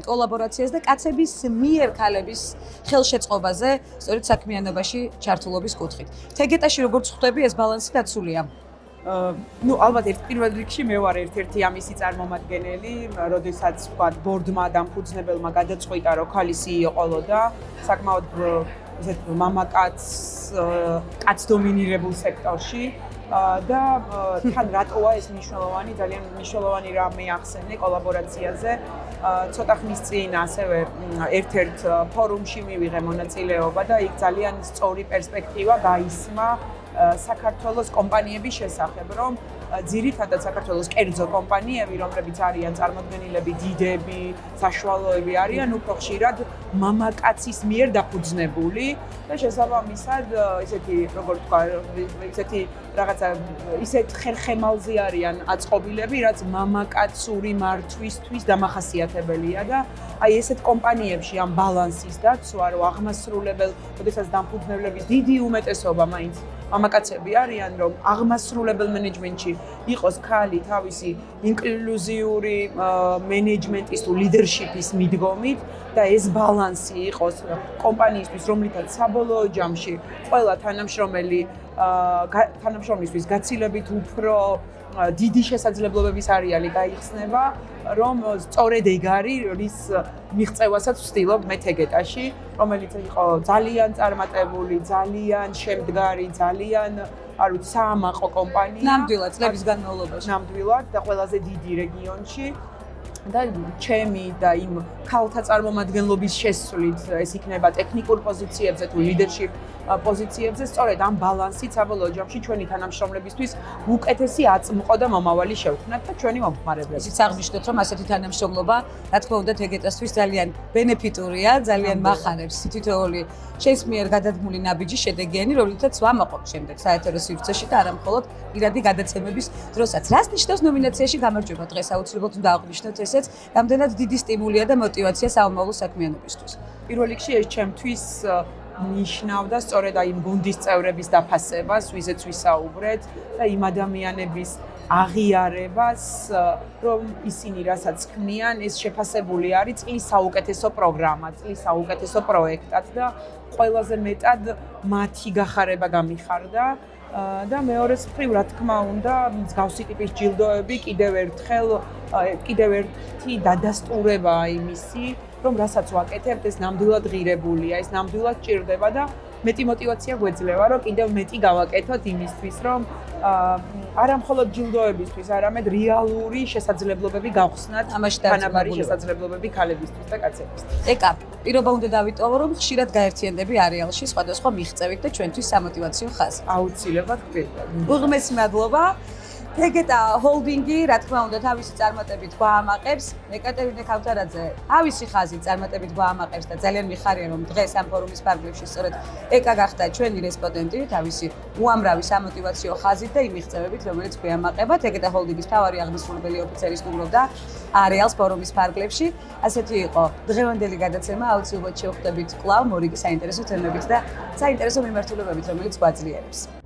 კოლაბორაციას და კაცების მიერ ქალების ხელშეწყობაზე, სწორედ საქმიანობაში ჩართულობის კუთხით. თეგეტაში როგორც ხვდები, ეს ბალანსი დაცულია? ალბათ პირველ რიგში მე ვარ ერთ-ერთი ამისი წარმომადგენელი, როდესაც ვთქვათ ბორდმა დამფუძნებელმა გადაწყვიტა, რომ ქალი CEO ყოლოდა, საკმაოდ ესეთ მამაკაც კაც დომინირებულ სექტორში და თან რატოა ეს მნიშვნელოვანი, ძალიან მნიშვნელოვანი რამე ახსენე კოლაბორაციაზე. ცოტა ხნის წინ ასევე ერთ-ერთ ფორუმში მივიღე მონაწილეობა და იქ ძალიან სწორი პერსპექტივა გაისმა საქართველოს კომპანიების შესახებ, რომ ძირითადად საქართველოს კერძო კომპანიები, რომლებიც არიან წარმოდგენილები, დიდები, საშუალოები არიან უფრო ხშირად მამაკაცის მიერ დაფუძნებული და შესაბამისად ისეთი, როგორ თქვა, ისეთი რაღაცა ისეთ ხერხემალზე არიან აწყობილები, რაც მამაკაცური მართვისთვის დამახასიათებელია და აი ესეთ კომპანიებში ამ ბალანსის დაცვა, რომ აღმასრულებელ, როდესაც დამფუძნებლების დიდი უმეტესობა მაინც მამაკაცები არიან, რომ აღმასრულებელ მენეჯმენტში იყოს ქალი თავისი ინკლუზიური მენეჯმენტის თუ ლიდერშიპის მიდგომით და ეს ბალანსი იყოს კომპანიისთვის, რომლითაც საბოლოო ჯამში ყველა თანამშრომლისთვის გაცილებით უფრო დიდი შესაძლებლობების არეალი გაიხსნება, რომ სწორედ ეგ არის, რის მიღწევასაც ვცდილობ მე თეგეტაში, რომელიც იყო ძალიან წარმატებული, ძალიან შემდგარი, ძალიან არ ვიცი, საამაყო კომპანია. ნამდვილად წლების განმავლობაში. ნამდვილად და ყველაზე დიდი რეგიონში. და ჩემი და იმ ქალთა წარმომადგენლობის შესვლით ეს იქნება ტექნიკურ პოზიციებზე თუ ლიდერშიპ პოზიციებზე, სწორედ ამ ბალანსით საბოლოო ჯამში ჩვენი თანამშრომლებისთვის უკეთესი აწმყო და მომავალი შევქმნათ და ჩვენი მომხმარებლები. ისიც აღნიშნოთ, რომ ასეთი თანამშრომლობა, რა თქმა უნდა, ეგეტასთვის ძალიან ბენეფიტურია, ძალიან მახარებს თითოეული შენს მიერ გადადგმული ნაბიჯი შედეგიანი, რომლითაც ვამაყობ შემდეგ საეთერო სივრცეში და არა მხოლოდ პირადი გადაცემების დროსაც. რას ნიშნავს ნომინაციაში გამარჯვება დღეს? აუცილებლად უნდა აღნიშნოთ ესეც, რამდენად დიდი სტიმულია და мотиваცია სამომავლო საქმიანობისთვის. პირველ რიგში ეს ჩემთვის ნიშნავდა სწორედ აი იმ გუნდის წევრების დაფასებას, ვიზეც ვისაუბრეთ და იმ ადამიანების აღიარებას, რომ ისინი რასაც ქმნიან, ეს შეფასებული არის წლის საუკეთესო პროგრამად, წლის საუკეთესო პროექტად და ყველაზე მეტად მათი გახარება გამიხარდა. და მეორეს მხრივ, რა თქმა უნდა, მსგავსი ტიპის ჯილდოები კიდევ ერთი დადასტურებაა იმისი, რომ რასაც ვაკეთებთ, ეს ნამდვილად ღირებულია, ეს ნამდვილად ჭირდება და მეტი мотиваცია გვეძლევა, რომ კიდევ მეტი გავაკეთოთ იმისთვის, რომ არა მხოლოდ ჯილდოებისთვის, არამედ რეალური შესაძლებლობები გავხსნათ, თანაბარი შესაძლებლობები ქალებისთვის და კაცებისთვის. ეკა, პირობა უნდა დავიტოვო, რომ ხშირად გაერთიანდები არეალში სხვადასხვა მიღწევით და ჩვენთვის სამოტივაციო ხაზი. აუცილებლად გვერდა. უღმესი მადლობა. ეგეტა ჰოლდინგი, რა თქმა უნდა, თავისი წარმატებით გვაამაყებს. ეკატერინე ქავთარაძე თავისი ხაზით წარმატებით გვაამაყებს და ძალიან მიხარია, რომ დღეს ამ ფორუმის ფარგლებში სწორედ ეკა გახდა ჩვენი რესპონდენტი, თავისი უამრავი სამოტივაციო ხაზით და იმ მიღწევებით, რომელიც გვიამაყებათ. ეგეტა ჰოლდინგის მთავარი აღმასრულებელი ოფიცერი სტუმრობდა არეალს ფორუმის ფარგლებში. ასეთი იყო დღევანდელი გადაცემა, აუცილებლად შევხვდებით კვლავ მორიგი საინტერესო თემებით და საინტერესო მიმართულებებით, რომელიც გვაძლიერებს.